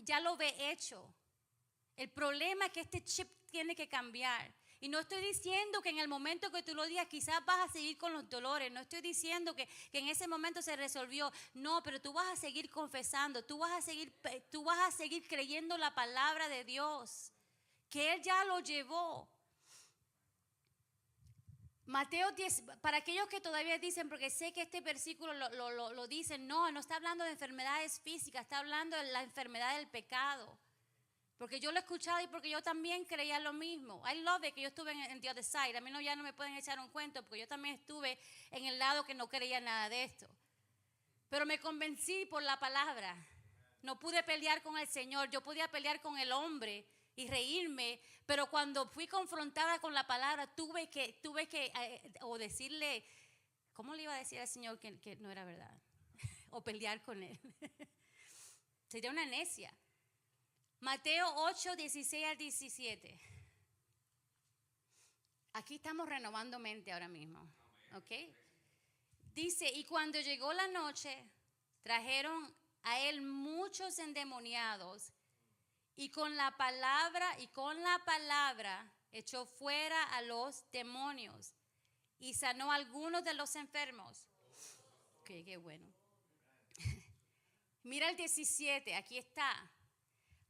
ya lo ve hecho. El problema es que este chip tiene que cambiar. Y no estoy diciendo que en el momento que tú lo digas quizás vas a seguir con los dolores. No estoy diciendo que en ese momento se resolvió. No, pero tú vas a seguir confesando. Tú vas a seguir creyendo la palabra de Dios. Que Él ya lo llevó. Mateo 10, para aquellos que todavía dicen, porque sé que este versículo lo dicen, no está hablando de enfermedades físicas, está hablando de la enfermedad del pecado. Porque yo lo he escuchado y porque yo también creía lo mismo. I love it que yo estuve en the other side. A mí ya no me pueden echar un cuento porque yo también estuve en el lado que no creía nada de esto. Pero me convencí por la palabra. No pude pelear con el Señor, yo podía pelear con el hombre y reírme, pero cuando fui confrontada con la palabra tuve que o decirle, ¿cómo le iba a decir al Señor que no era verdad? O pelear con Él. Sería una necia. Mateo 8, 16 al 17. Aquí estamos renovando mente ahora mismo, ¿ok? Dice, y cuando llegó la noche, trajeron a Él muchos endemoniados, y con la palabra echó fuera a los demonios y sanó a algunos de los enfermos. Okay, qué bueno. Mira el 17, aquí está.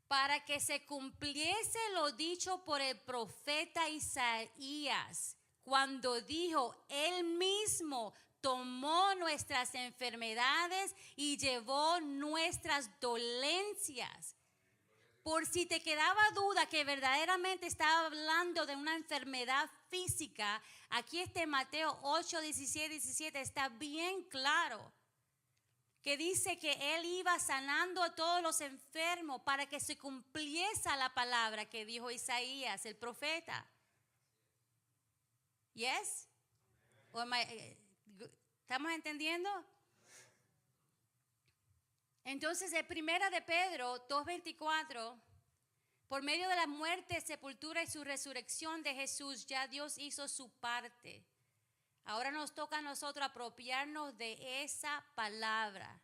Para que se cumpliese lo dicho por el profeta Isaías, cuando dijo, Él mismo tomó nuestras enfermedades y llevó nuestras dolencias. Por si te quedaba duda que verdaderamente estaba hablando de una enfermedad física, aquí Mateo 8, 16, 17 está bien claro. Que dice que Él iba sanando a todos los enfermos para que se cumpliese la palabra que dijo Isaías, el profeta. ¿Yes? ¿Estamos entendiendo? Entonces, en Primera de Pedro 2:24, por medio de la muerte, sepultura y su resurrección de Jesús, ya Dios hizo su parte. Ahora nos toca a nosotros apropiarnos de esa palabra.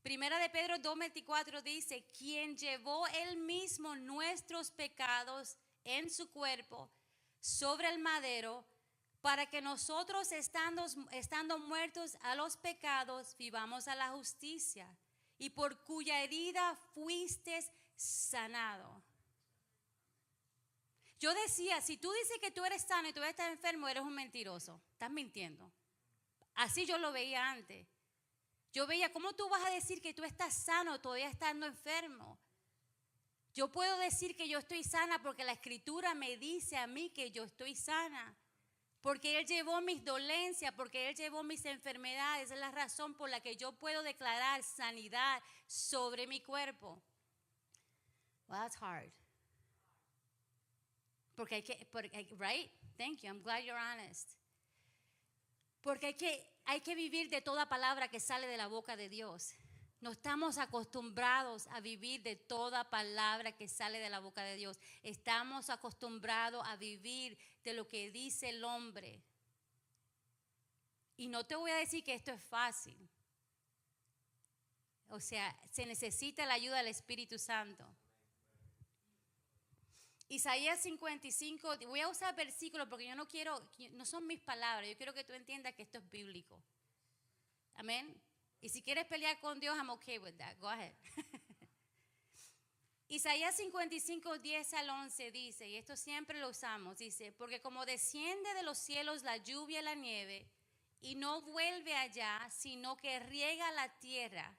Primera de Pedro 2:24 dice, quien llevó él mismo nuestros pecados en su cuerpo sobre el madero, para que nosotros estando muertos a los pecados, vivamos a la justicia, y por cuya herida fuiste sanado. Yo decía, si tú dices que tú eres sano y tú estás enfermo, eres un mentiroso, estás mintiendo. Así yo lo veía antes. Yo veía, ¿cómo tú vas a decir que tú estás sano todavía estando enfermo? Yo puedo decir que yo estoy sana porque la Escritura me dice a mí que yo estoy sana. Porque Él llevó mis dolencias, porque Él llevó mis enfermedades. Es la razón por la que yo puedo declarar sanidad sobre mi cuerpo. Well, that's hard. Porque right? Thank you. I'm glad you're honest. Porque hay que vivir de toda palabra que sale de la boca de Dios. No estamos acostumbrados a vivir de toda palabra que sale de la boca de Dios. Estamos acostumbrados a vivir de lo que dice el hombre. Y no te voy a decir que esto es fácil. O sea, se necesita la ayuda del Espíritu Santo. Isaías 55, voy a usar versículos porque yo no quiero, no son mis palabras, yo quiero que tú entiendas que esto es bíblico. Amén. Y si quieres pelear con Dios, I'm okay with that. Go ahead. Isaías 55, 10 al 11 dice, y esto siempre lo usamos, dice, porque como desciende de los cielos la lluvia y la nieve, y no vuelve allá, sino que riega la tierra,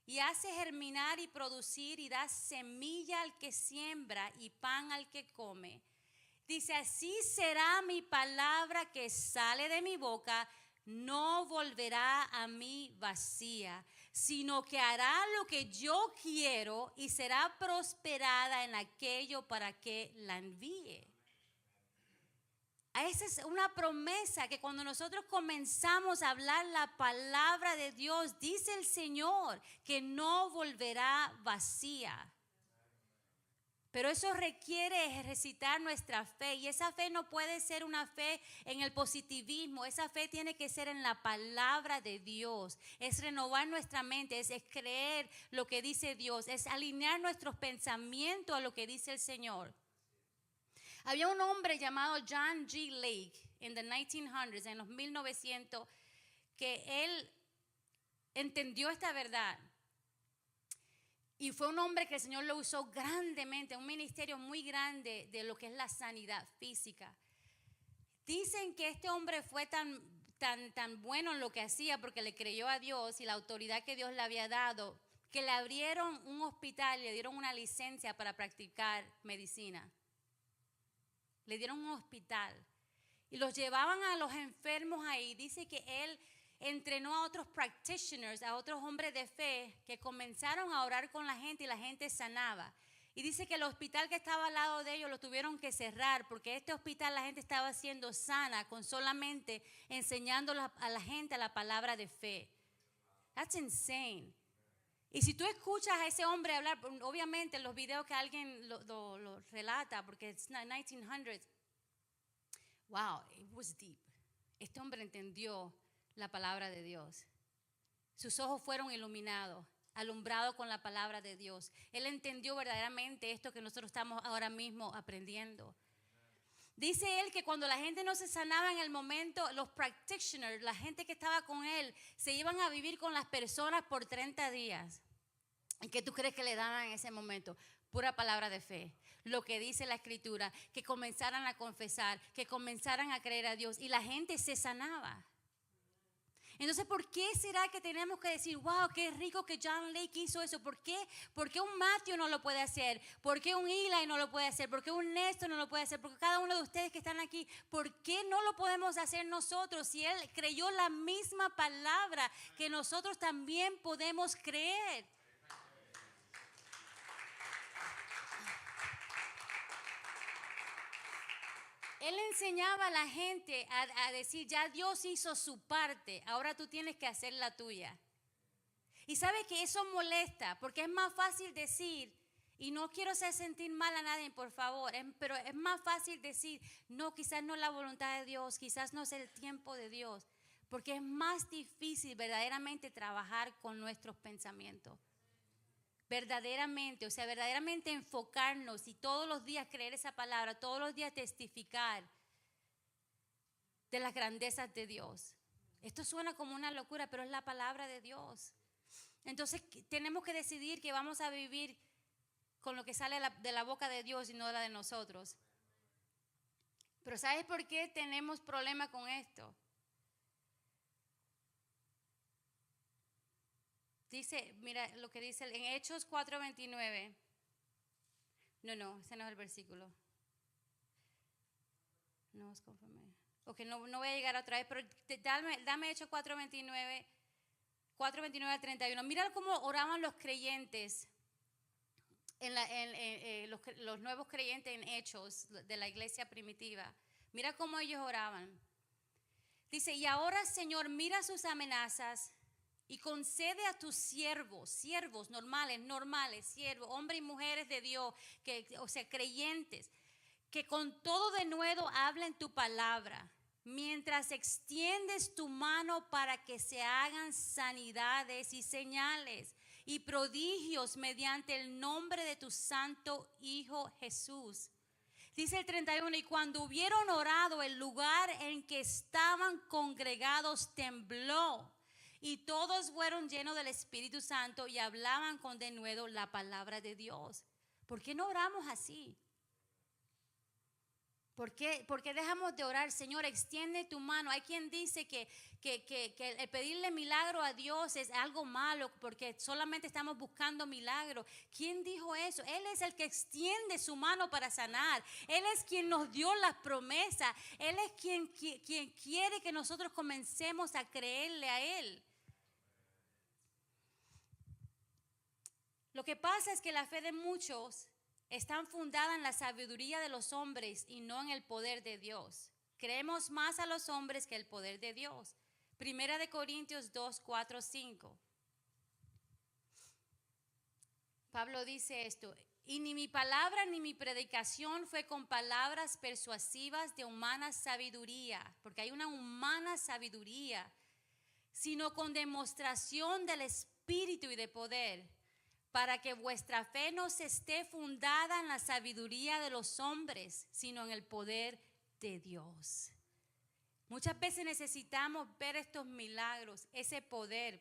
y hace germinar y producir, y da semilla al que siembra, y pan al que come. Dice, así será mi palabra que sale de mi boca, no volverá a mí vacía, sino que hará lo que yo quiero y será prosperada en aquello para que la envíe. Esa es una promesa que cuando nosotros comenzamos a hablar la palabra de Dios, dice el Señor que no volverá vacía. Pero eso requiere ejercitar nuestra fe, y esa fe no puede ser una fe en el positivismo, esa fe tiene que ser en la palabra de Dios, es renovar nuestra mente, es creer lo que dice Dios, es alinear nuestros pensamientos a lo que dice el Señor. Había un hombre llamado John G. Lake en los 1900s, en los 1900, que él entendió esta verdad. Y fue un hombre que el Señor lo usó grandemente, un ministerio muy grande de lo que es la sanidad física. Dicen que este hombre fue tan bueno en lo que hacía porque le creyó a Dios y la autoridad que Dios le había dado, que le abrieron un hospital y le dieron una licencia para practicar medicina. Le dieron un hospital y los llevaban a los enfermos ahí. Dice que él entrenó a otros practitioners, a otros hombres de fe que comenzaron a orar con la gente y la gente sanaba. Y dice que el hospital que estaba al lado de ellos lo tuvieron que cerrar porque este hospital la gente estaba siendo sana con solamente enseñando a la gente la palabra de fe. That's insane. Y si tú escuchas a ese hombre hablar, obviamente en los videos que alguien lo relata, porque es 1900s, wow, it was deep. Este hombre entendió la palabra de Dios. Sus ojos fueron iluminados, alumbrados con la palabra de Dios. Él entendió verdaderamente esto que nosotros estamos ahora mismo aprendiendo. Dice él que cuando la gente no se sanaba en el momento, los practitioners, la gente que estaba con él, se iban a vivir con las personas por 30 días. ¿Y qué tú crees que le daban en ese momento? Pura palabra de fe. Lo que dice la Escritura, que comenzaran a confesar, que comenzaran a creer a Dios y la gente se sanaba. Entonces, ¿por qué será que tenemos que decir, wow, qué rico que John Lake hizo eso? ¿Por qué un Matthew no lo puede hacer? ¿Por qué un Eli no lo puede hacer? ¿Por qué un Néstor no lo puede hacer? Porque cada uno de ustedes que están aquí, ¿por qué no lo podemos hacer nosotros? Si él creyó la misma palabra que nosotros también podemos creer. Él enseñaba a la gente a decir, ya Dios hizo su parte, ahora tú tienes que hacer la tuya. Y sabe que eso molesta, porque es más fácil decir, y no quiero hacer sentir mal a nadie, por favor, pero es más fácil decir, no, quizás no es la voluntad de Dios, quizás no es el tiempo de Dios. Porque es más difícil verdaderamente trabajar con nuestros pensamientos. Verdaderamente, o sea, verdaderamente enfocarnos y todos los días creer esa palabra, todos los días testificar de las grandezas de Dios. Esto suena como una locura, pero es la palabra de Dios. Entonces tenemos que decidir que vamos a vivir con lo que sale de la boca de Dios y no de la de nosotros. Pero ¿sabes por qué tenemos problema con esto? Dice, mira lo que dice en Hechos 4:29. No, ese no es el versículo. No os conforméis. Ok, no voy a llegar otra vez, pero dame Hechos 4:29 al 31. Mira cómo oraban los creyentes, los nuevos creyentes en Hechos de la iglesia primitiva. Mira cómo ellos oraban. Dice, y ahora, Señor, mira sus amenazas y concede a tus siervos normales, siervos, hombres y mujeres de Dios, o sea, creyentes, que con todo denuedo hablen tu palabra, mientras extiendes tu mano para que se hagan sanidades y señales y prodigios mediante el nombre de tu santo Hijo Jesús. Dice el 31, y cuando hubieron orado, el lugar en que estaban congregados tembló, y todos fueron llenos del Espíritu Santo y hablaban con denuedo la palabra de Dios. ¿Por qué no oramos así? ¿Por qué dejamos de orar? Señor, extiende tu mano. Hay quien dice que el pedirle milagro a Dios es algo malo porque solamente estamos buscando milagro. ¿Quién dijo eso? Él es el que extiende su mano para sanar. Él es quien nos dio las promesas. Él es quien quiere que nosotros comencemos a creerle a Él. Lo que pasa es que la fe de muchos están fundadas en la sabiduría de los hombres y no en el poder de Dios. Creemos más a los hombres que el poder de Dios. Primera de Corintios 2, 4, 5. Pablo dice esto, y ni mi palabra ni mi predicación fue con palabras persuasivas de humana sabiduría, porque hay una humana sabiduría, sino con demostración del Espíritu y de poder, para que vuestra fe no se esté fundada en la sabiduría de los hombres, sino en el poder de Dios. Muchas veces necesitamos ver estos milagros, ese poder,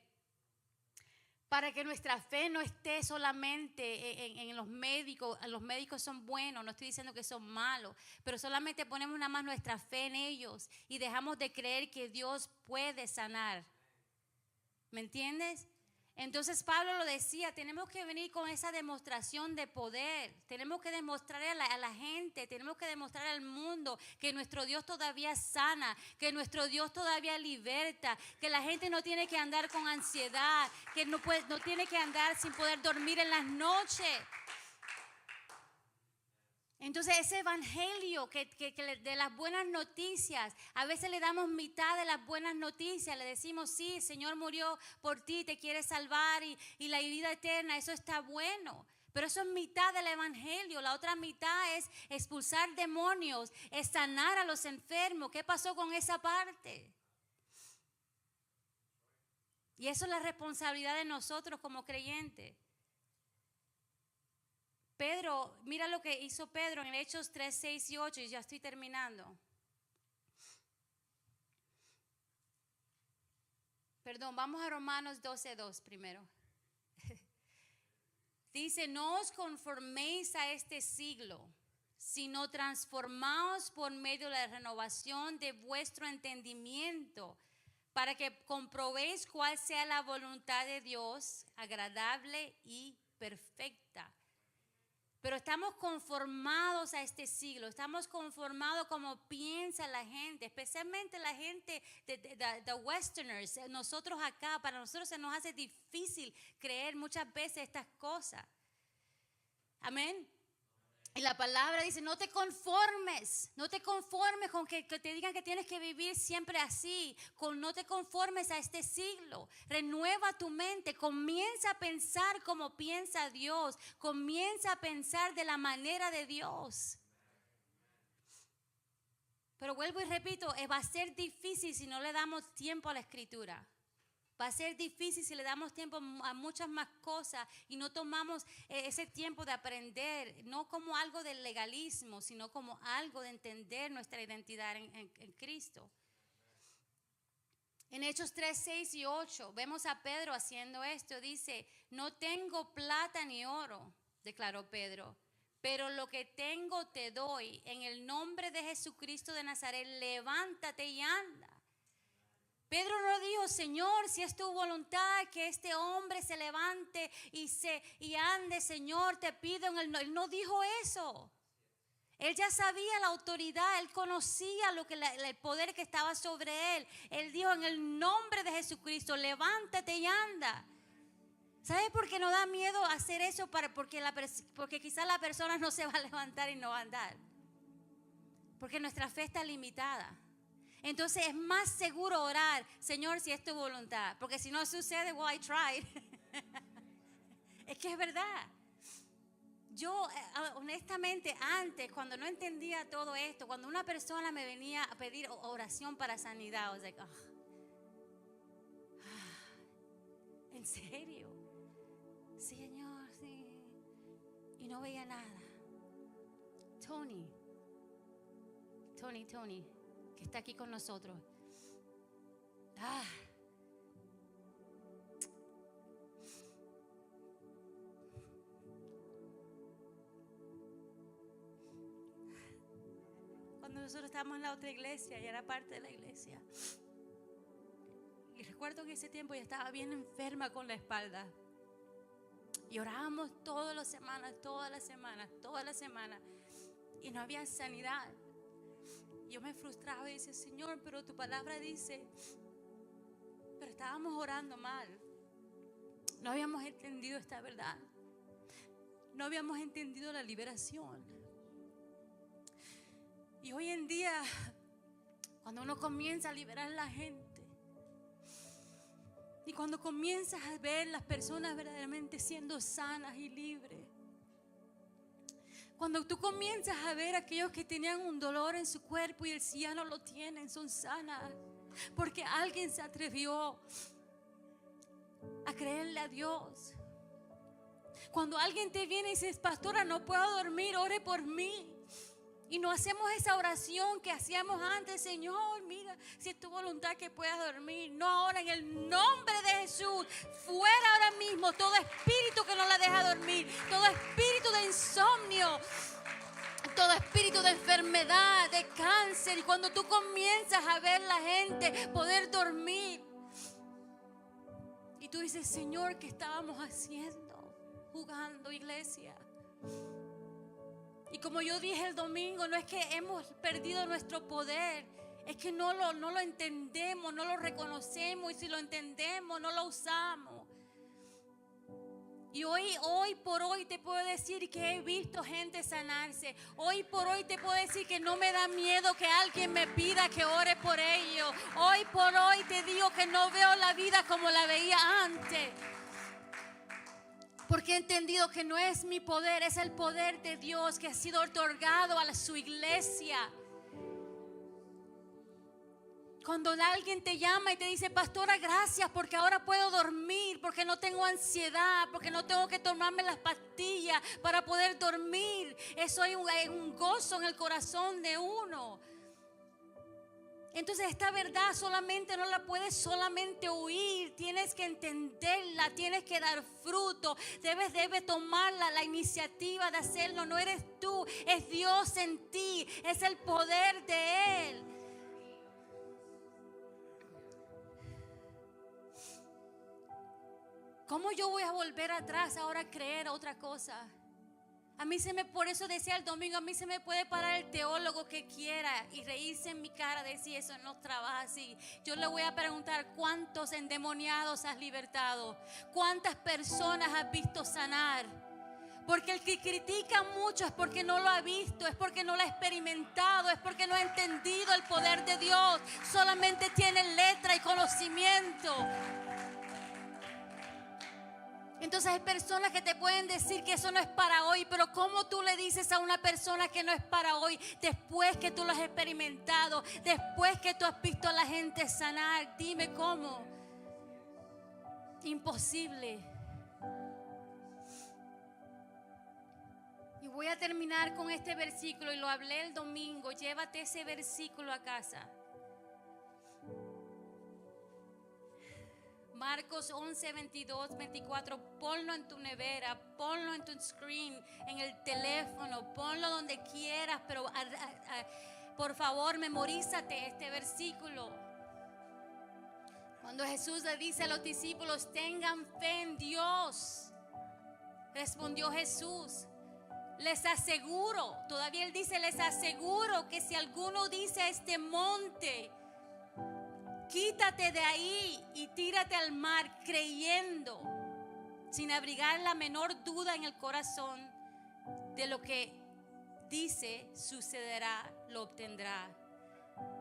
para que nuestra fe no esté solamente en los médicos. Los médicos son buenos, no estoy diciendo que son malos, pero solamente ponemos nada más nuestra fe en ellos y dejamos de creer que Dios puede sanar. ¿Me entiendes? Entonces Pablo lo decía, tenemos que venir con esa demostración de poder, tenemos que demostrar a la gente, tenemos que demostrar al mundo que nuestro Dios todavía sana, que nuestro Dios todavía liberta, que la gente no tiene que andar con ansiedad, que no tiene que andar sin poder dormir en las noches. Entonces ese evangelio de las buenas noticias, a veces le damos mitad de las buenas noticias, le decimos sí, el Señor murió por ti, te quiere salvar y la vida eterna, eso está bueno. Pero eso es mitad del evangelio, la otra mitad es expulsar demonios, es sanar a los enfermos. ¿Qué pasó con esa parte? Y eso es la responsabilidad de nosotros como creyentes. Pedro, mira lo que hizo Pedro en Hechos 3, 6 y 8, y ya estoy terminando. Perdón, vamos a Romanos 12, 2 primero. Dice, no os conforméis a este siglo, sino transformaos por medio de la renovación de vuestro entendimiento, para que comprobéis cuál sea la voluntad de Dios, agradable y perfecta. Pero estamos conformados a este siglo, estamos conformados como piensa la gente, especialmente la gente de Westerners. Nosotros acá, para nosotros se nos hace difícil creer muchas veces estas cosas. Amén. Y la palabra dice, no te conformes con que te digan que tienes que vivir siempre así, no te conformes a este siglo, renueva tu mente, comienza a pensar como piensa Dios, comienza a pensar de la manera de Dios. Pero vuelvo y repito, va a ser difícil si no le damos tiempo a la escritura. Va a ser difícil si le damos tiempo a muchas más cosas y no tomamos ese tiempo de aprender, no como algo del legalismo, sino como algo de entender nuestra identidad en Cristo. En Hechos 3, 6 y 8 vemos a Pedro haciendo esto. Dice, no tengo plata ni oro, declaró Pedro, pero lo que tengo te doy. En el nombre de Jesucristo de Nazaret, levántate y anda. Pedro no dijo, Señor, si es tu voluntad que este hombre se levante y ande, Señor, te pido en el nombre. Él no dijo eso. Él ya sabía la autoridad, él conocía el poder que estaba sobre él. Él dijo, en el nombre de Jesucristo, levántate y anda. ¿Sabes por qué nos da miedo hacer eso? Porque quizás la persona no se va a levantar y no va a andar. Porque nuestra fe está limitada. Entonces es más seguro orar, Señor, si es tu voluntad. Porque si no sucede, well, I tried. Es que es verdad. Yo, honestamente, antes, cuando no entendía todo esto, cuando una persona me venía a pedir oración para sanidad, I was like, ¿en serio? Sí, Señor, sí. Y no veía nada. Tony, que está aquí con nosotros. Cuando nosotros estábamos en la otra iglesia y era parte de la iglesia, y recuerdo que ese tiempo yo estaba bien enferma con la espalda y orábamos todas las semanas y no había sanidad. Yo me frustraba y decía, Señor, pero tu palabra dice, pero estábamos orando mal. No habíamos entendido esta verdad. No habíamos entendido la liberación. Y hoy en día, cuando uno comienza a liberar a la gente, y cuando comienzas a ver las personas verdaderamente siendo sanas y libres, cuando tú comienzas a ver a aquellos que tenían un dolor en su cuerpo y si ya no lo tienen, son sanas, porque alguien se atrevió a creerle a Dios. Cuando alguien te viene y dice, pastora, no puedo dormir, ore por mí. Y no hacemos esa oración que hacíamos antes, Señor, mira, si es tu voluntad que puedas dormir. No, ahora en el nombre de Jesús, fuera ahora mismo todo espíritu que no la deja dormir, todo espíritu de insomnio, todo espíritu de enfermedad, de cáncer. Y cuando tú comienzas a ver la gente poder dormir, y tú dices, Señor, ¿qué estábamos haciendo? Jugando, iglesia. Y como yo dije el domingo, no es que hemos perdido nuestro poder, es que no lo entendemos, no lo reconocemos, y si lo entendemos, no lo usamos. Y hoy por hoy te puedo decir que he visto gente sanarse. Hoy por hoy te puedo decir que no me da miedo que alguien me pida que ore por ellos. Hoy por hoy te digo que no veo la vida como la veía antes. Porque he entendido que no es mi poder, es el poder de Dios que ha sido otorgado a su iglesia. Cuando alguien te llama y te dice, pastora, gracias porque ahora puedo dormir, porque no tengo ansiedad, porque no tengo que tomarme las pastillas para poder dormir. Eso es un gozo en el corazón de uno. Entonces esta verdad solamente no la puedes solamente oír, tienes que entenderla, tienes que dar fruto, debes tomar la iniciativa de hacerlo. No eres tú, es Dios en ti, es el poder de Él. ¿Cómo yo voy a volver atrás ahora a creer otra cosa? Por eso decía el domingo, a mí se me puede parar el teólogo que quiera y reírse en mi cara, decir eso no trabaja así. Yo le voy a preguntar, ¿cuántos endemoniados has libertado? ¿Cuántas personas has visto sanar? Porque el que critica mucho es porque no lo ha visto, es porque no lo ha experimentado, es porque no ha entendido el poder de Dios. Solamente tiene letra y conocimiento. Entonces hay personas que te pueden decir que eso no es para hoy, pero ¿cómo tú le dices a una persona que no es para hoy después que tú lo has experimentado, después que tú has visto a la gente sanar? Dime cómo. Imposible. Y voy a terminar con este versículo y lo hablé el domingo. Llévate ese versículo a casa. Marcos 11, 22, 24, ponlo en tu nevera, ponlo en tu screen, en el teléfono, ponlo donde quieras, pero por favor, memorízate este versículo. Cuando Jesús le dice a los discípulos, tengan fe en Dios, respondió Jesús, les aseguro, todavía Él dice, les aseguro que si alguno dice a este monte, quítate de ahí y tírate al mar, creyendo, sin abrigar la menor duda en el corazón de lo que dice, sucederá, lo obtendrá.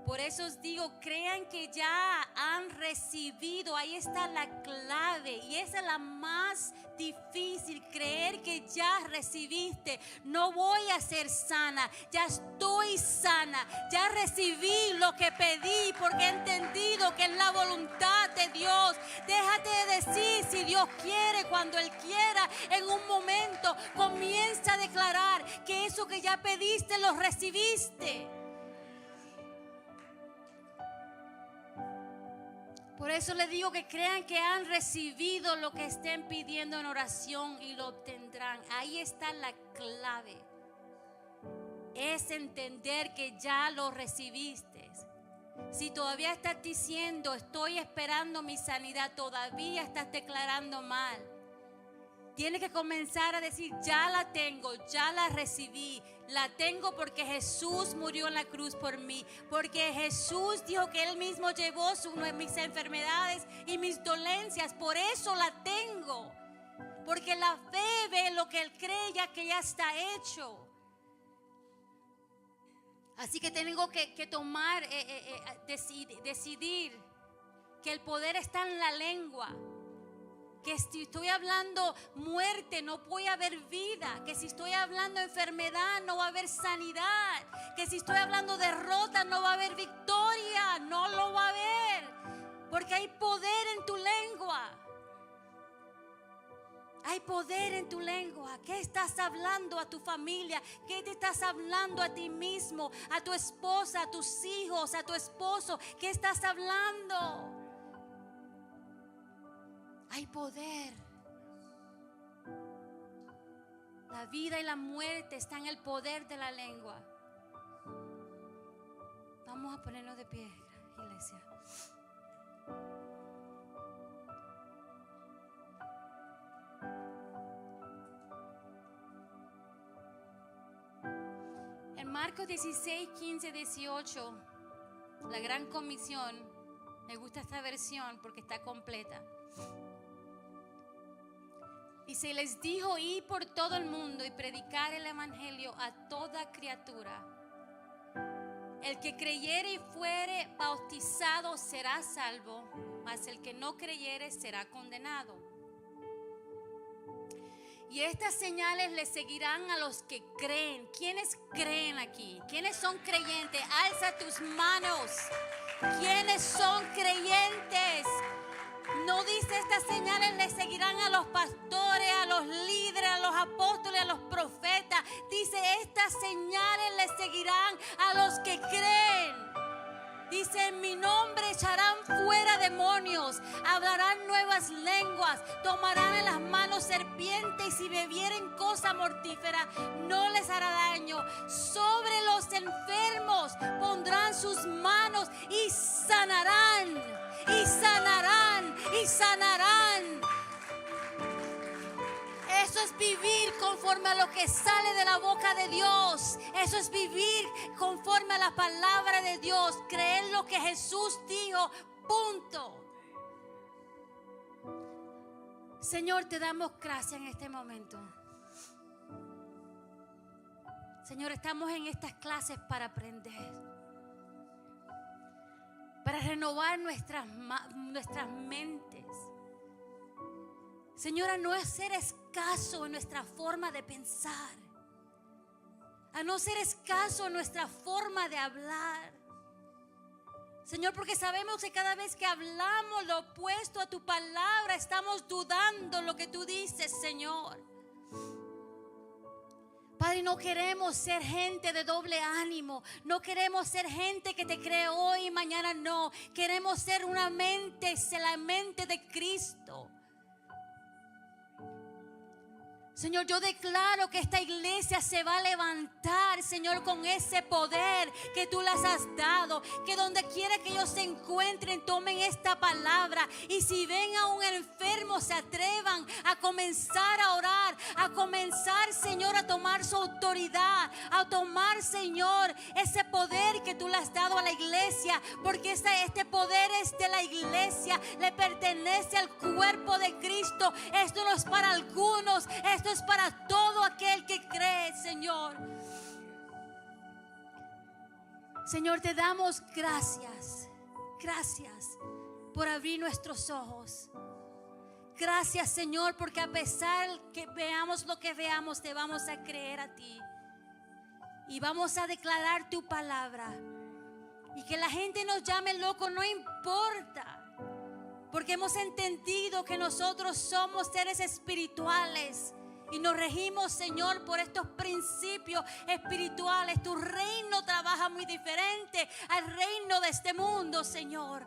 Por eso os digo, crean que ya han recibido. Ahí está la clave y esa es la más difícil, creer que ya recibiste. No voy a ser sana, ya estoy sana, ya recibí lo que pedí porque he entendido que es la voluntad de Dios. Déjate de decir si Dios quiere, cuando Él quiera. En un momento comienza a declarar que eso que ya pediste lo recibiste. Por eso les digo que crean que han recibido lo que estén pidiendo en oración y lo obtendrán. Ahí está la clave. Es entender que ya lo recibiste. Si todavía estás diciendo, estoy esperando mi sanidad, todavía estás declarando mal. Tienes que comenzar a decir, ya la tengo, ya la recibí. La tengo porque Jesús murió en la cruz por mí. Porque Jesús dijo que Él mismo llevó mis enfermedades y mis dolencias. Por eso la tengo. Porque la fe ve lo que Él cree ya que ya está hecho. Así que tengo que tomar, decidir que el poder está en la lengua. Que si estoy hablando muerte no puede haber vida, que si estoy hablando enfermedad no va a haber sanidad, que si estoy hablando derrota no va a haber victoria, no lo va a haber, porque hay poder en tu lengua. Hay poder en tu lengua. ¿Qué estás hablando a tu familia? ¿Qué te estás hablando a ti mismo? A tu esposa, a tus hijos, a tu esposo. ¿Qué estás hablando? Hay poder. La vida y la muerte están en el poder de la lengua. Vamos a ponernos de pie, iglesia. En Marcos 16, 15, 18, la gran comisión, me gusta esta versión porque está completa. Y se les dijo, ir por todo el mundo y predicar el evangelio a toda criatura. El que creyere y fuere bautizado será salvo, mas el que no creyere será condenado. Y estas señales le seguirán a los que creen. ¿Quiénes creen aquí? ¿Quiénes son creyentes? Alza tus manos. ¿Quiénes son creyentes? No dice estas señales le seguirán a los pastores, a los líderes, a los apóstoles, a los profetas. Dice estas señales le seguirán a los que creen. Dice, en mi nombre echarán fuera demonios, hablarán nuevas lenguas, tomarán en las manos serpientes y si bebieren cosa mortífera no les hará daño. Sobre los enfermos pondrán sus manos y sanarán, y sanarán, y sanarán. Eso es vivir conforme a lo que sale de la boca de Dios. Eso es vivir conforme a la palabra de Dios. Creer lo que Jesús dijo. Punto. Señor, te damos gracias en este momento. Señor, estamos en estas clases para aprender. Para renovar nuestras mentes. Señor, a no ser escaso en nuestra forma de pensar, a no ser escaso en nuestra forma de hablar. Señor, porque sabemos que cada vez que hablamos lo opuesto a tu palabra, estamos dudando lo que tú dices, Señor. Padre, no queremos ser gente de doble ánimo. No queremos ser gente que te cree hoy y mañana no. Queremos ser una mente, la mente de Cristo. Señor, yo declaro que esta iglesia se va a levantar, Señor, con ese poder que tú les has dado. Que donde quiera que ellos se encuentren, tomen esta palabra. Y si ven a un enfermo, se atrevan a comenzar a orar. A comenzar, Señor, a tomar su autoridad. A tomar, Señor, ese poder que tú le has dado a la iglesia. Porque este poder es de la iglesia. Le pertenece al cuerpo de Cristo. Esto no es para algunos. Esto es para todo aquel que cree, Señor. Señor, te damos gracias. Gracias por abrir nuestros ojos. Gracias, Señor, porque a pesar que veamos lo que veamos, te vamos a creer a ti. Y vamos a declarar tu palabra. Y que la gente nos llame loco, no importa. Porque hemos entendido que nosotros somos seres espirituales. Y nos regimos, Señor, por estos principios espirituales. Tu reino trabaja muy diferente al reino de este mundo, Señor.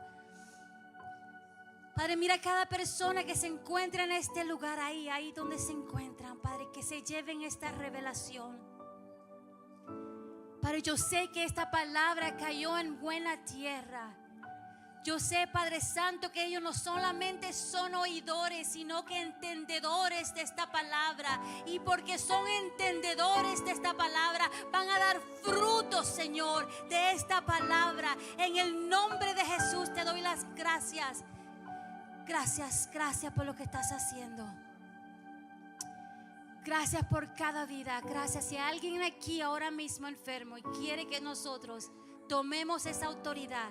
Padre, mira a cada persona que se encuentra en este lugar, ahí donde se encuentran, Padre, que se lleven esta revelación. Padre, yo sé que esta palabra cayó en buena tierra. Yo sé, Padre Santo, que ellos no solamente son oidores, sino que entendedores de esta palabra. Y porque son entendedores de esta palabra, van a dar frutos, Señor, de esta palabra. En el nombre de Jesús te doy las gracias. Gracias por lo que estás haciendo. Gracias por cada vida. Gracias. Si hay alguien aquí ahora mismo enfermo y quiere que nosotros tomemos esa autoridad,